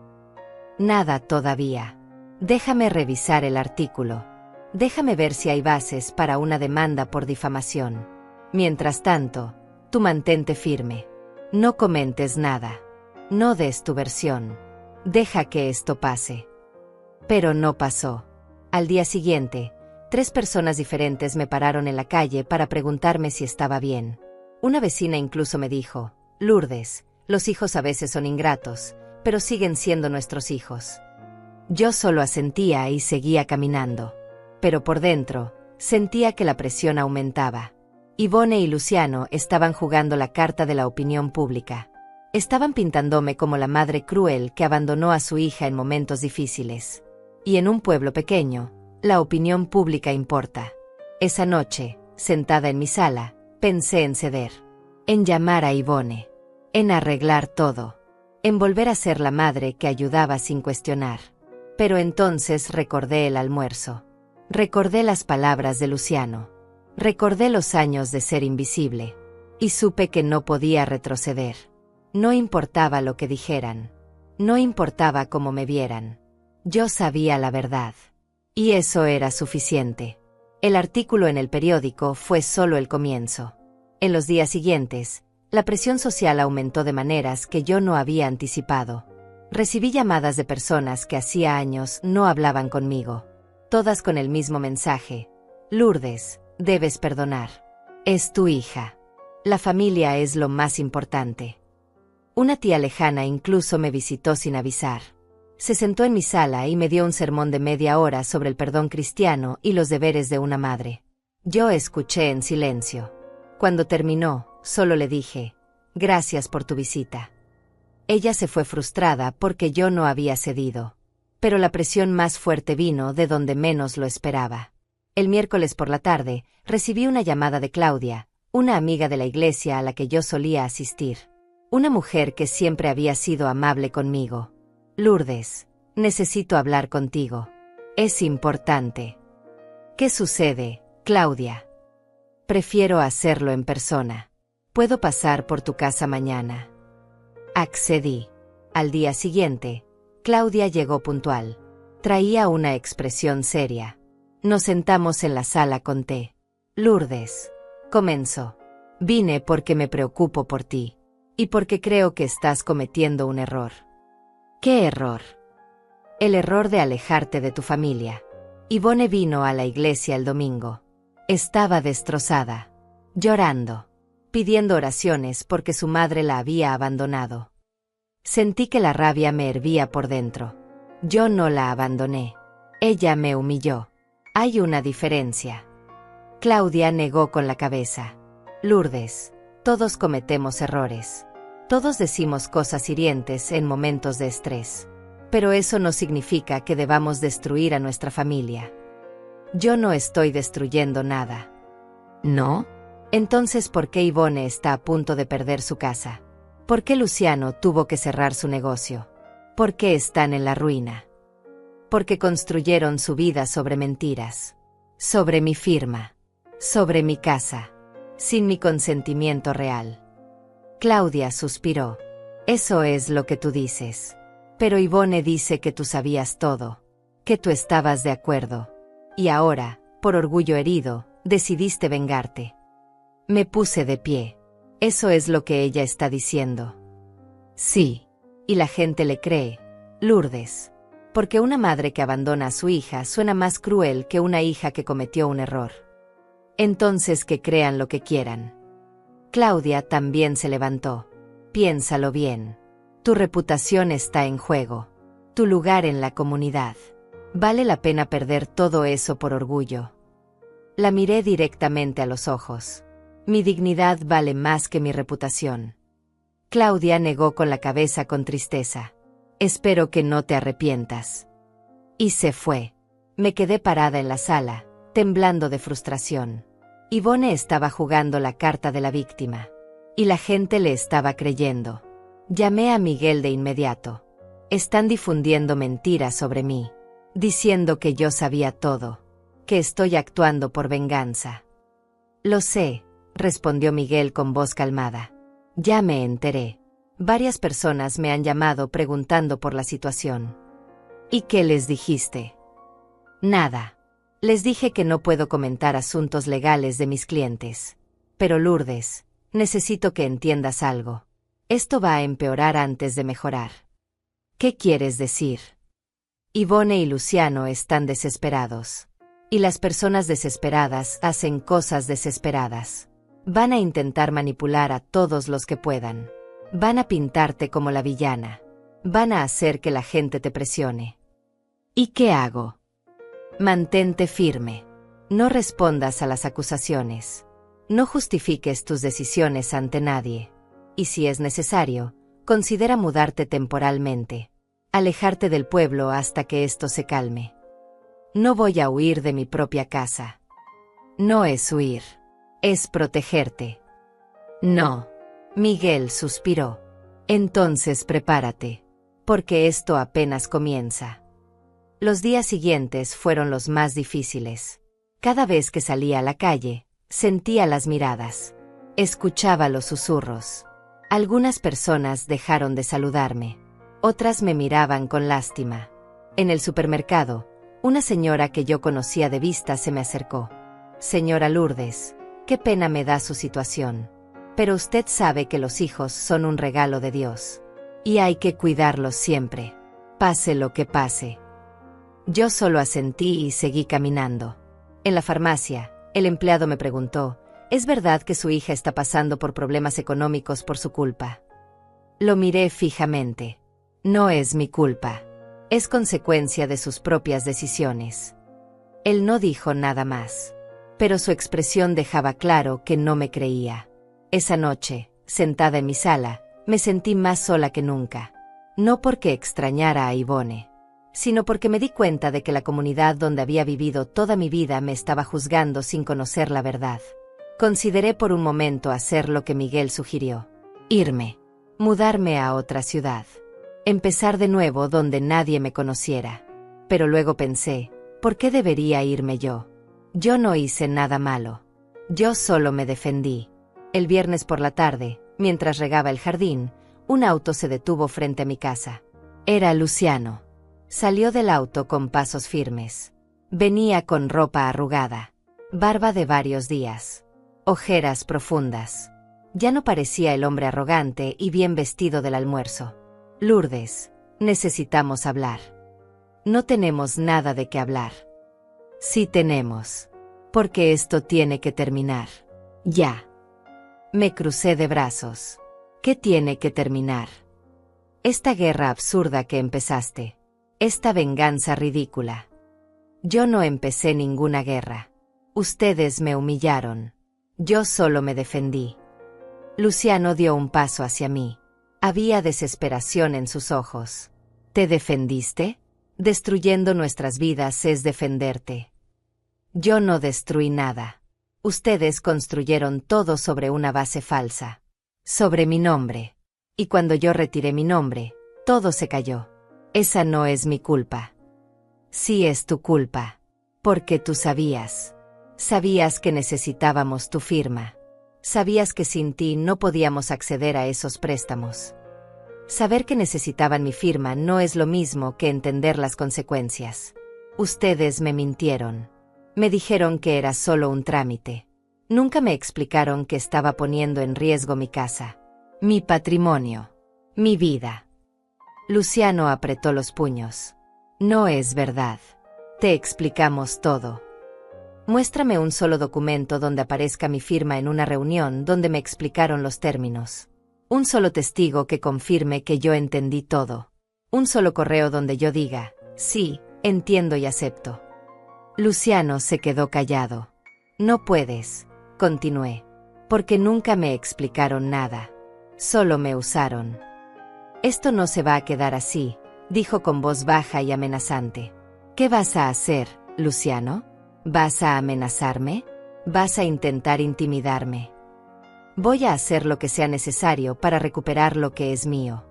Nada todavía. Déjame revisar el artículo. Déjame ver si hay bases para una demanda por difamación. Mientras tanto, tú mantente firme. No comentes nada. No des tu versión. Deja que esto pase. Pero no pasó. Al día siguiente, 3 personas diferentes me pararon en la calle para preguntarme si estaba bien. Una vecina incluso me dijo, Lourdes, los hijos a veces son ingratos, pero siguen siendo nuestros hijos. Yo solo asentía y seguía caminando. Pero por dentro, sentía que la presión aumentaba. Yvonne y Luciano estaban jugando la carta de la opinión pública. Estaban pintándome como la madre cruel que abandonó a su hija en momentos difíciles. Y en un pueblo pequeño, la opinión pública importa. Esa noche, sentada en mi sala, pensé en ceder. En llamar a Yvonne. En arreglar todo. En volver a ser la madre que ayudaba sin cuestionar. Pero entonces recordé el almuerzo. Recordé las palabras de Luciano. Recordé los años de ser invisible. Y supe que no podía retroceder. No importaba lo que dijeran. No importaba cómo me vieran. Yo sabía la verdad. Y eso era suficiente. El artículo en el periódico fue solo el comienzo. En los días siguientes, la presión social aumentó de maneras que yo no había anticipado. Recibí llamadas de personas que hacía años no hablaban conmigo. Todas con el mismo mensaje. Lourdes, debes perdonar. Es tu hija. La familia es lo más importante. Una tía lejana incluso me visitó sin avisar. Se sentó en mi sala y me dio un sermón de media hora sobre el perdón cristiano y los deberes de una madre. Yo escuché en silencio. Cuando terminó, solo le dije, gracias por tu visita. Ella se fue frustrada porque yo no había cedido. Pero la presión más fuerte vino de donde menos lo esperaba. El miércoles por la tarde, recibí una llamada de Claudia, una amiga de la iglesia a la que yo solía asistir. Una mujer que siempre había sido amable conmigo. Lourdes, necesito hablar contigo. Es importante. ¿Qué sucede? Claudia. Prefiero hacerlo en persona. ¿Puedo pasar por tu casa mañana? Accedí. Al día siguiente, Claudia llegó puntual. Traía una expresión seria. Nos sentamos en la sala con té. Lourdes, comenzó. Vine porque me preocupo por ti. Y porque creo que estás cometiendo un error. ¿Qué error? El error de alejarte de tu familia. Yvonne vino a la iglesia el domingo. Estaba destrozada, llorando, pidiendo oraciones porque su madre la había abandonado. Sentí que la rabia me hervía por dentro. Yo no la abandoné. Ella me humilló. Hay una diferencia. Claudia negó con la cabeza. Lourdes, todos cometemos errores. Todos decimos cosas hirientes en momentos de estrés. Pero eso no significa que debamos destruir a nuestra familia. Yo no estoy destruyendo nada. ¿No? Entonces, ¿por qué Yvonne está a punto de perder su casa? ¿Por qué Luciano tuvo que cerrar su negocio? ¿Por qué están en la ruina? Porque construyeron su vida sobre mentiras. Sobre mi firma. Sobre mi casa. Sin mi consentimiento real. Claudia suspiró. Eso es lo que tú dices. Pero Yvonne dice que tú sabías todo. Que tú estabas de acuerdo. Y ahora, por orgullo herido, decidiste vengarte. Me puse de pie. Eso es lo que ella está diciendo. Sí. Y la gente le cree. Lourdes. Porque una madre que abandona a su hija suena más cruel que una hija que cometió un error. Entonces que crean lo que quieran. Claudia también se levantó. Piénsalo bien. Tu reputación está en juego. Tu lugar en la comunidad. ¿Vale la pena perder todo eso por orgullo? La miré directamente a los ojos. Mi dignidad vale más que mi reputación. Claudia negó con la cabeza con tristeza. Espero que no te arrepientas. Y se fue. Me quedé parada en la sala, temblando de frustración. Yvonne estaba jugando la carta de la víctima. Y la gente le estaba creyendo. Llamé a Miguel de inmediato. Están difundiendo mentiras sobre mí. Diciendo que yo sabía todo. Que estoy actuando por venganza. Lo sé, respondió Miguel con voz calmada. Ya me enteré. Varias personas me han llamado preguntando por la situación. ¿Y qué les dijiste? Nada. Les dije que no puedo comentar asuntos legales de mis clientes. Pero Lourdes, necesito que entiendas algo. Esto va a empeorar antes de mejorar. ¿Qué quieres decir? Yvonne y Luciano están desesperados. Y las personas desesperadas hacen cosas desesperadas. Van a intentar manipular a todos los que puedan. Van a pintarte como la villana. Van a hacer que la gente te presione. ¿Y qué hago? Mantente firme. No respondas a las acusaciones. No justifiques tus decisiones ante nadie. Y si es necesario, considera mudarte temporalmente. Alejarte del pueblo hasta que esto se calme. No voy a huir de mi propia casa. No es huir. Es protegerte. No. Miguel suspiró. Entonces prepárate. Porque esto apenas comienza. Los días siguientes fueron los más difíciles. Cada vez que salía a la calle, sentía las miradas. Escuchaba los susurros. Algunas personas dejaron de saludarme. Otras me miraban con lástima. En el supermercado, una señora que yo conocía de vista se me acercó. Señora Lourdes, qué pena me da su situación. Pero usted sabe que los hijos son un regalo de Dios. Y hay que cuidarlos siempre. Pase lo que pase. Yo solo asentí y seguí caminando. En la farmacia, el empleado me preguntó, ¿es verdad que su hija está pasando por problemas económicos por su culpa? Lo miré fijamente. No es mi culpa. Es consecuencia de sus propias decisiones. Él no dijo nada más. Pero su expresión dejaba claro que no me creía. Esa noche, sentada en mi sala, me sentí más sola que nunca. No porque extrañara a Yvonne, sino porque me di cuenta de que la comunidad donde había vivido toda mi vida me estaba juzgando sin conocer la verdad. Consideré por un momento hacer lo que Miguel sugirió. Irme. Mudarme a otra ciudad. Empezar de nuevo donde nadie me conociera. Pero luego pensé, ¿por qué debería irme yo? Yo no hice nada malo. Yo solo me defendí. El viernes por la tarde, mientras regaba el jardín, un auto se detuvo frente a mi casa. Era Luciano. Salió del auto con pasos firmes. Venía con ropa arrugada, barba de varios días, ojeras profundas. Ya no parecía el hombre arrogante y bien vestido del almuerzo. Lourdes, necesitamos hablar. No tenemos nada de qué hablar. Sí tenemos. Porque esto tiene que terminar. Ya. Me crucé de brazos. ¿Qué tiene que terminar? Esta guerra absurda que empezaste. Esta venganza ridícula. Yo no empecé ninguna guerra. Ustedes me humillaron. Yo solo me defendí. Luciano dio un paso hacia mí. Había desesperación en sus ojos. ¿Te defendiste? Destruyendo nuestras vidas es defenderte. Yo no destruí nada. Ustedes construyeron todo sobre una base falsa. Sobre mi nombre. Y cuando yo retiré mi nombre, todo se cayó. Esa no es mi culpa. Sí es tu culpa. Porque tú sabías. Sabías que necesitábamos tu firma. Sabías que sin ti no podíamos acceder a esos préstamos. Saber que necesitaban mi firma no es lo mismo que entender las consecuencias. Ustedes me mintieron. Me dijeron que era solo un trámite. Nunca me explicaron que estaba poniendo en riesgo mi casa, mi patrimonio, mi vida. Luciano apretó los puños. No es verdad. Te explicamos todo. Muéstrame un solo documento donde aparezca mi firma en una reunión donde me explicaron los términos. Un solo testigo que confirme que yo entendí todo. Un solo correo donde yo diga, sí, entiendo y acepto. Luciano se quedó callado. No puedes, continué, porque nunca me explicaron nada. Solo me usaron. Esto no se va a quedar así, dijo con voz baja y amenazante. ¿Qué vas a hacer, Luciano? ¿Vas a amenazarme? ¿Vas a intentar intimidarme? Voy a hacer lo que sea necesario para recuperar lo que es mío.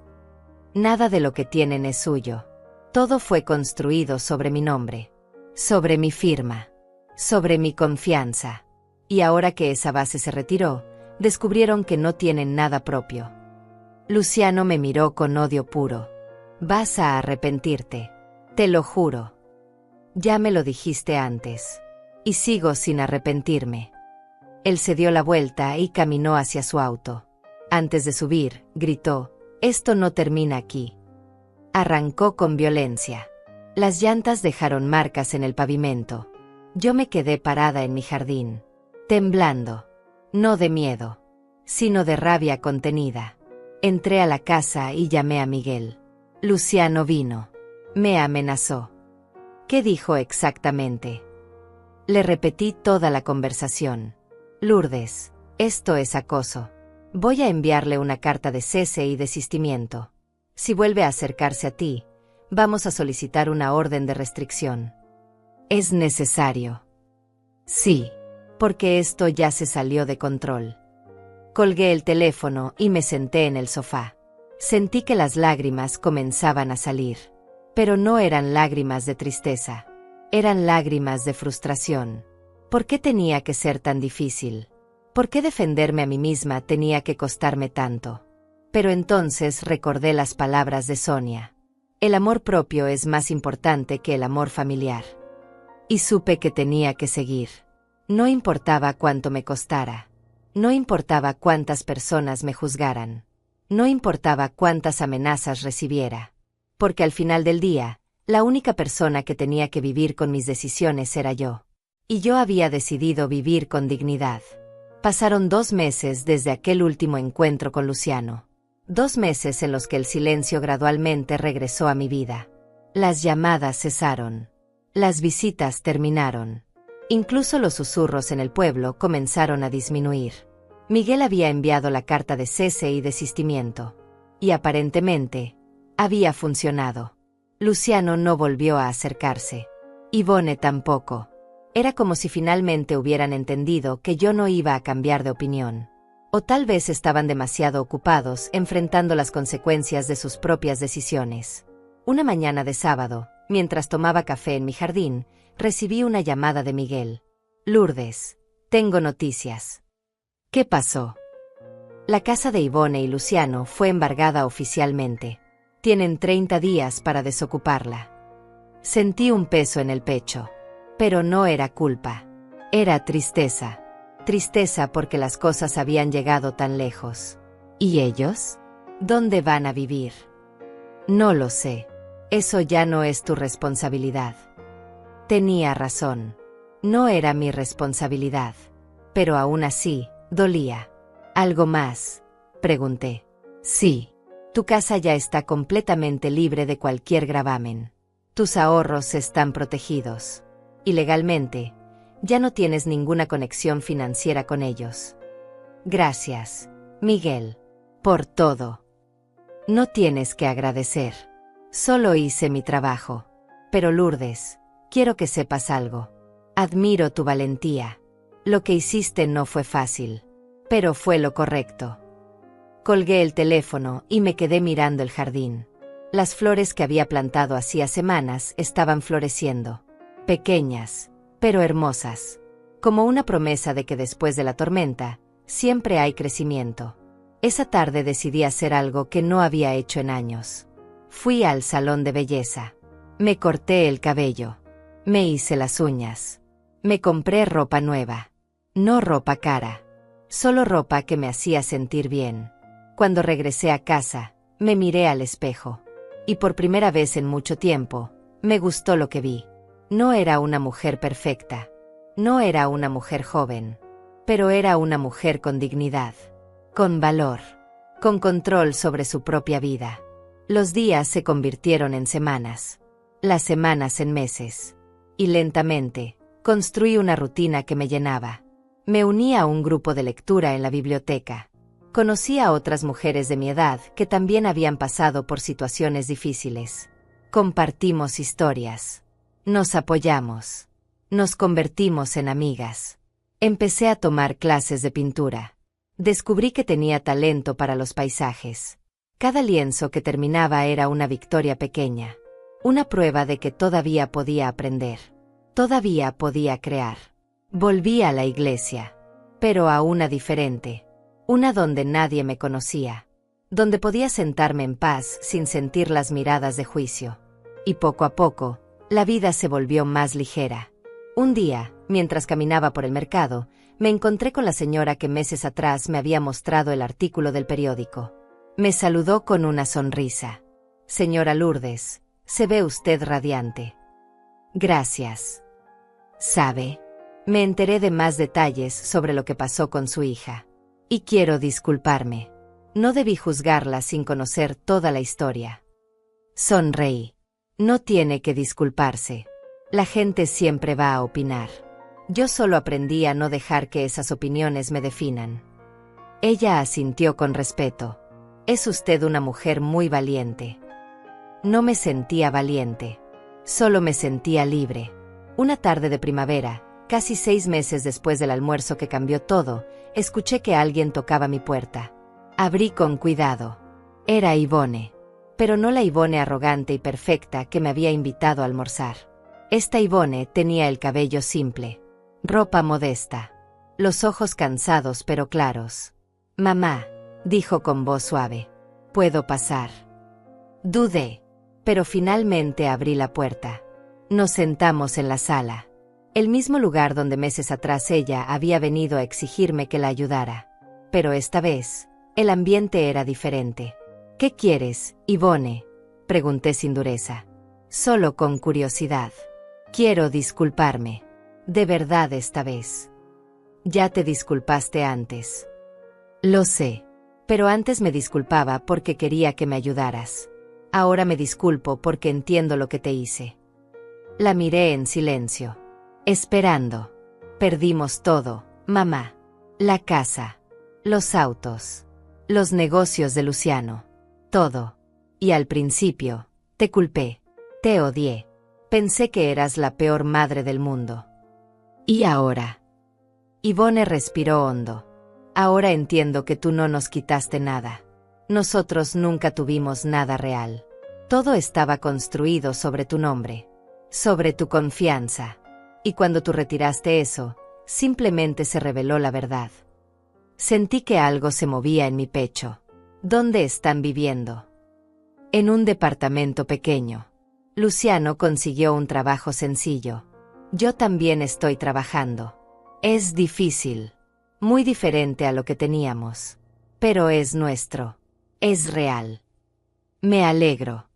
Nada de lo que tienen es suyo. Todo fue construido sobre mi nombre, sobre mi firma, sobre mi confianza. Y ahora que esa base se retiró, descubrieron que no tienen nada propio. Luciano me miró con odio puro. Vas a arrepentirte. Te lo juro. Ya me lo dijiste antes. Y sigo sin arrepentirme. Él se dio la vuelta y caminó hacia su auto. Antes de subir, gritó, «Esto no termina aquí». Arrancó con violencia. Las llantas dejaron marcas en el pavimento. Yo me quedé parada en mi jardín, temblando. No de miedo, sino de rabia contenida. Entré a la casa y llamé a Miguel. Luciano vino. Me amenazó. ¿Qué dijo exactamente? Le repetí toda la conversación. Lourdes, esto es acoso. Voy a enviarle una carta de cese y desistimiento. Si vuelve a acercarse a ti, vamos a solicitar una orden de restricción. ¿Es necesario? Sí, porque esto ya se salió de control. Colgué el teléfono y me senté en el sofá. Sentí que las lágrimas comenzaban a salir. Pero no eran lágrimas de tristeza. Eran lágrimas de frustración. ¿Por qué tenía que ser tan difícil? ¿Por qué defenderme a mí misma tenía que costarme tanto? Pero entonces recordé las palabras de Sonia. El amor propio es más importante que el amor familiar. Y supe que tenía que seguir. No importaba cuánto me costara. No importaba cuántas personas me juzgaran. No importaba cuántas amenazas recibiera. Porque al final del día, la única persona que tenía que vivir con mis decisiones era yo. Y yo había decidido vivir con dignidad. Pasaron 2 meses desde aquel último encuentro con Luciano. 2 meses en los que el silencio gradualmente regresó a mi vida. Las llamadas cesaron. Las visitas terminaron. Incluso los susurros en el pueblo comenzaron a disminuir. Miguel había enviado la carta de cese y desistimiento. Y aparentemente, había funcionado. Luciano no volvió a acercarse. Yvonne tampoco. Era como si finalmente hubieran entendido que yo no iba a cambiar de opinión. O tal vez estaban demasiado ocupados enfrentando las consecuencias de sus propias decisiones. Una mañana de sábado, mientras tomaba café en mi jardín, recibí una llamada de Miguel. Lourdes, tengo noticias. ¿Qué pasó? La casa de Ivone y Luciano fue embargada oficialmente. Tienen 30 días para desocuparla. Sentí un peso en el pecho. Pero no era culpa. Era tristeza. Tristeza porque las cosas habían llegado tan lejos. ¿Y ellos? ¿Dónde van a vivir? No lo sé. Eso ya no es tu responsabilidad. Tenía razón. No era mi responsabilidad. Pero aún así, dolía. ¿Algo más? Pregunté. Sí. Tu casa ya está completamente libre de cualquier gravamen. Tus ahorros están protegidos. Y legalmente, ya no tienes ninguna conexión financiera con ellos. Gracias, Miguel, por todo. No tienes que agradecer. Solo hice mi trabajo. Pero Lourdes, quiero que sepas algo. Admiro tu valentía. Lo que hiciste no fue fácil, pero fue lo correcto. Colgué el teléfono y me quedé mirando el jardín. Las flores que había plantado hacía semanas estaban floreciendo. Pequeñas, pero hermosas. Como una promesa de que después de la tormenta, siempre hay crecimiento. Esa tarde decidí hacer algo que no había hecho en años. Fui al salón de belleza. Me corté el cabello. Me hice las uñas. Me compré ropa nueva. No ropa cara. Solo ropa que me hacía sentir bien. Cuando regresé a casa, me miré al espejo. Y por primera vez en mucho tiempo, me gustó lo que vi. No era una mujer perfecta. No era una mujer joven. Pero era una mujer con dignidad. Con valor. Con control sobre su propia vida. Los días se convirtieron en semanas. Las semanas en meses. Y lentamente, construí una rutina que me llenaba. Me uní a un grupo de lectura en la biblioteca. Conocí a otras mujeres de mi edad que también habían pasado por situaciones difíciles. Compartimos historias. Nos apoyamos. Nos convertimos en amigas. Empecé a tomar clases de pintura. Descubrí que tenía talento para los paisajes. Cada lienzo que terminaba era una victoria pequeña. Una prueba de que todavía podía aprender. Todavía podía crear. Volví a la iglesia. Pero a una diferente. Una donde nadie me conocía. Donde podía sentarme en paz sin sentir las miradas de juicio. Y poco a poco, la vida se volvió más ligera. Un día, mientras caminaba por el mercado, me encontré con la señora que meses atrás me había mostrado el artículo del periódico. Me saludó con una sonrisa. Señora Lourdes, se ve usted radiante. Gracias. ¿Sabe? Me enteré de más detalles sobre lo que pasó con su hija. Y quiero disculparme. No debí juzgarla sin conocer toda la historia. Sonreí. No tiene que disculparse. La gente siempre va a opinar. Yo solo aprendí a no dejar que esas opiniones me definan. Ella asintió con respeto. Es usted una mujer muy valiente. No me sentía valiente. Solo me sentía libre. Una tarde de primavera, casi 6 meses después del almuerzo que cambió todo, escuché que alguien tocaba mi puerta. Abrí con cuidado. Era Ivone. Pero no la Ivone arrogante y perfecta que me había invitado a almorzar. Esta Ivone tenía el cabello simple. Ropa modesta. Los ojos cansados pero claros. Mamá, dijo con voz suave. ¿Puedo pasar? Dudé. Pero finalmente abrí la puerta. Nos sentamos en la sala. El mismo lugar donde meses atrás ella había venido a exigirme que la ayudara. Pero esta vez, el ambiente era diferente. ¿Qué quieres, Ivone? Pregunté sin dureza. Solo con curiosidad. Quiero disculparme. De verdad esta vez. Ya te disculpaste antes. Lo sé. Pero antes me disculpaba porque quería que me ayudaras. Ahora me disculpo porque entiendo lo que te hice. La miré en silencio. Esperando. Perdimos todo, mamá. La casa. Los autos. Los negocios de Luciano. Todo. Y al principio, te culpé. Te odié. Pensé que eras la peor madre del mundo. ¿Y ahora? Ivone respiró hondo. Ahora entiendo que tú no nos quitaste nada. Nosotros nunca tuvimos nada real. Todo estaba construido sobre tu nombre. Sobre tu confianza. Y cuando tú retiraste eso, simplemente se reveló la verdad. Sentí que algo se movía en mi pecho. ¿Dónde están viviendo? En un departamento pequeño. Luciano consiguió un trabajo sencillo. Yo también estoy trabajando. Es difícil. Muy diferente a lo que teníamos. Pero es nuestro. Es real. Me alegro.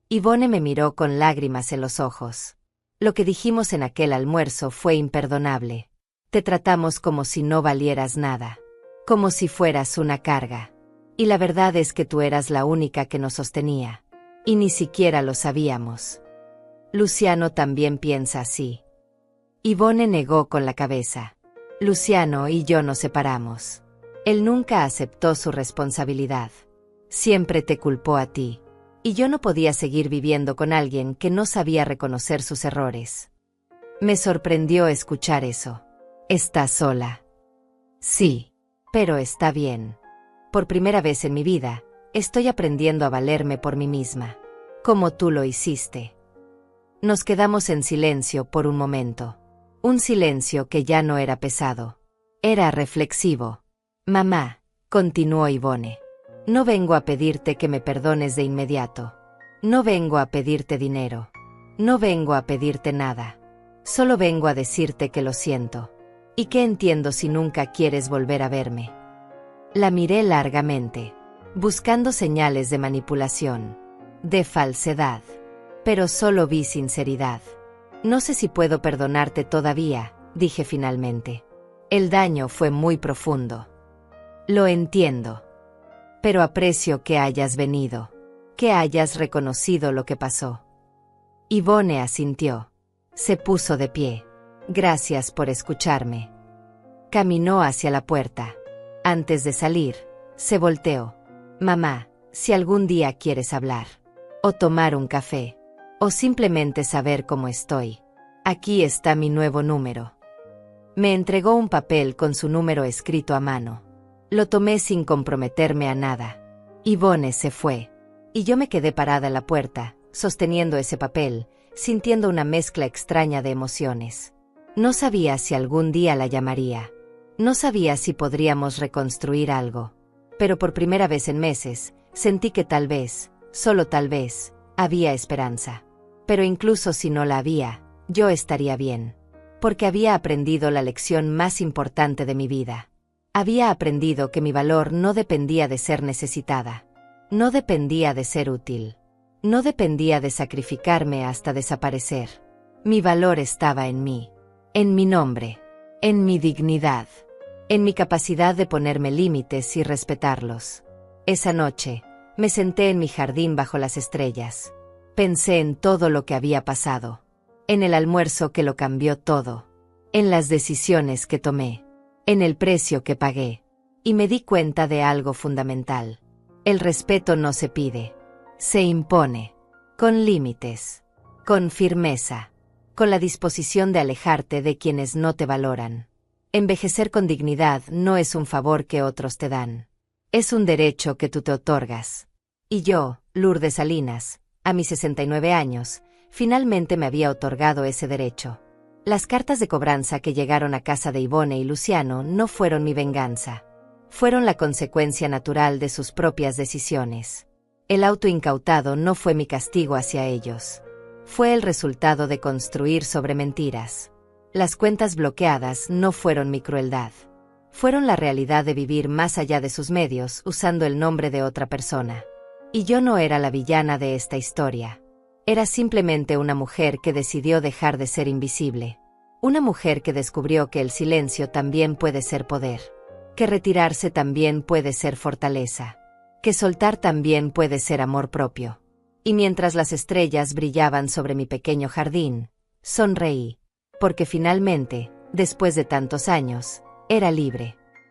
Yvonne me miró con lágrimas en los ojos. Lo que dijimos en aquel almuerzo fue imperdonable. Te tratamos como si no valieras nada. Como si fueras una carga. Y la verdad es que tú eras la única que nos sostenía. Y ni siquiera lo sabíamos. Luciano también piensa así. Yvonne negó con la cabeza. Luciano y yo nos separamos. Él nunca aceptó su responsabilidad. Siempre te culpó a ti. Y yo no podía seguir viviendo con alguien que no sabía reconocer sus errores. Me sorprendió escuchar eso. ¿Estás sola? Sí, pero está bien. Por primera vez en mi vida, estoy aprendiendo a valerme por mí misma. Como tú lo hiciste. Nos quedamos en silencio por un momento. Un silencio que ya no era pesado. Era reflexivo. Mamá, continuó Yvonne. No vengo a pedirte que me perdones de inmediato. No vengo a pedirte dinero. No vengo a pedirte nada. Solo vengo a decirte que lo siento. Y que entiendo si nunca quieres volver a verme. La miré largamente, buscando señales de manipulación, de falsedad. Pero solo vi sinceridad. No sé si puedo perdonarte todavía, dije finalmente. El daño fue muy profundo. Lo entiendo. Pero aprecio que hayas venido, que hayas reconocido lo que pasó. Yvonne asintió. Se puso de pie. Gracias por escucharme. Caminó hacia la puerta. Antes de salir, se volteó. Mamá, si algún día quieres hablar, o tomar un café, o simplemente saber cómo estoy, aquí está mi nuevo número. Me entregó un papel con su número escrito a mano. Lo tomé sin comprometerme a nada. Yvonne se fue. Y yo me quedé parada en la puerta, sosteniendo ese papel, sintiendo una mezcla extraña de emociones. No sabía si algún día la llamaría. No sabía si podríamos reconstruir algo. Pero por primera vez en meses, sentí que tal vez, solo tal vez, había esperanza. Pero incluso si no la había, yo estaría bien. Porque había aprendido la lección más importante de mi vida. Había aprendido que mi valor no dependía de ser necesitada. No dependía de ser útil. No dependía de sacrificarme hasta desaparecer. Mi valor estaba en mí. En mi nombre. En mi dignidad. En mi capacidad de ponerme límites y respetarlos. Esa noche, me senté en mi jardín bajo las estrellas. Pensé en todo lo que había pasado. En el almuerzo que lo cambió todo. En las decisiones que tomé. En el precio que pagué. Y me di cuenta de algo fundamental. El respeto no se pide. Se impone. Con límites. Con firmeza. Con la disposición de alejarte de quienes no te valoran. Envejecer con dignidad no es un favor que otros te dan. Es un derecho que tú te otorgas. Y yo, Lourdes Salinas, a mis 69 años, finalmente me había otorgado ese derecho. Las cartas de cobranza que llegaron a casa de Yvonne y Luciano no fueron mi venganza. Fueron la consecuencia natural de sus propias decisiones. El auto incautado no fue mi castigo hacia ellos. Fue el resultado de construir sobre mentiras. Las cuentas bloqueadas no fueron mi crueldad. Fueron la realidad de vivir más allá de sus medios usando el nombre de otra persona. Y yo no era la villana de esta historia. Era simplemente una mujer que decidió dejar de ser invisible. Una mujer que descubrió que el silencio también puede ser poder. Que retirarse también puede ser fortaleza. Que soltar también puede ser amor propio. Y mientras las estrellas brillaban sobre mi pequeño jardín, sonreí. Porque finalmente, después de tantos años, era libre.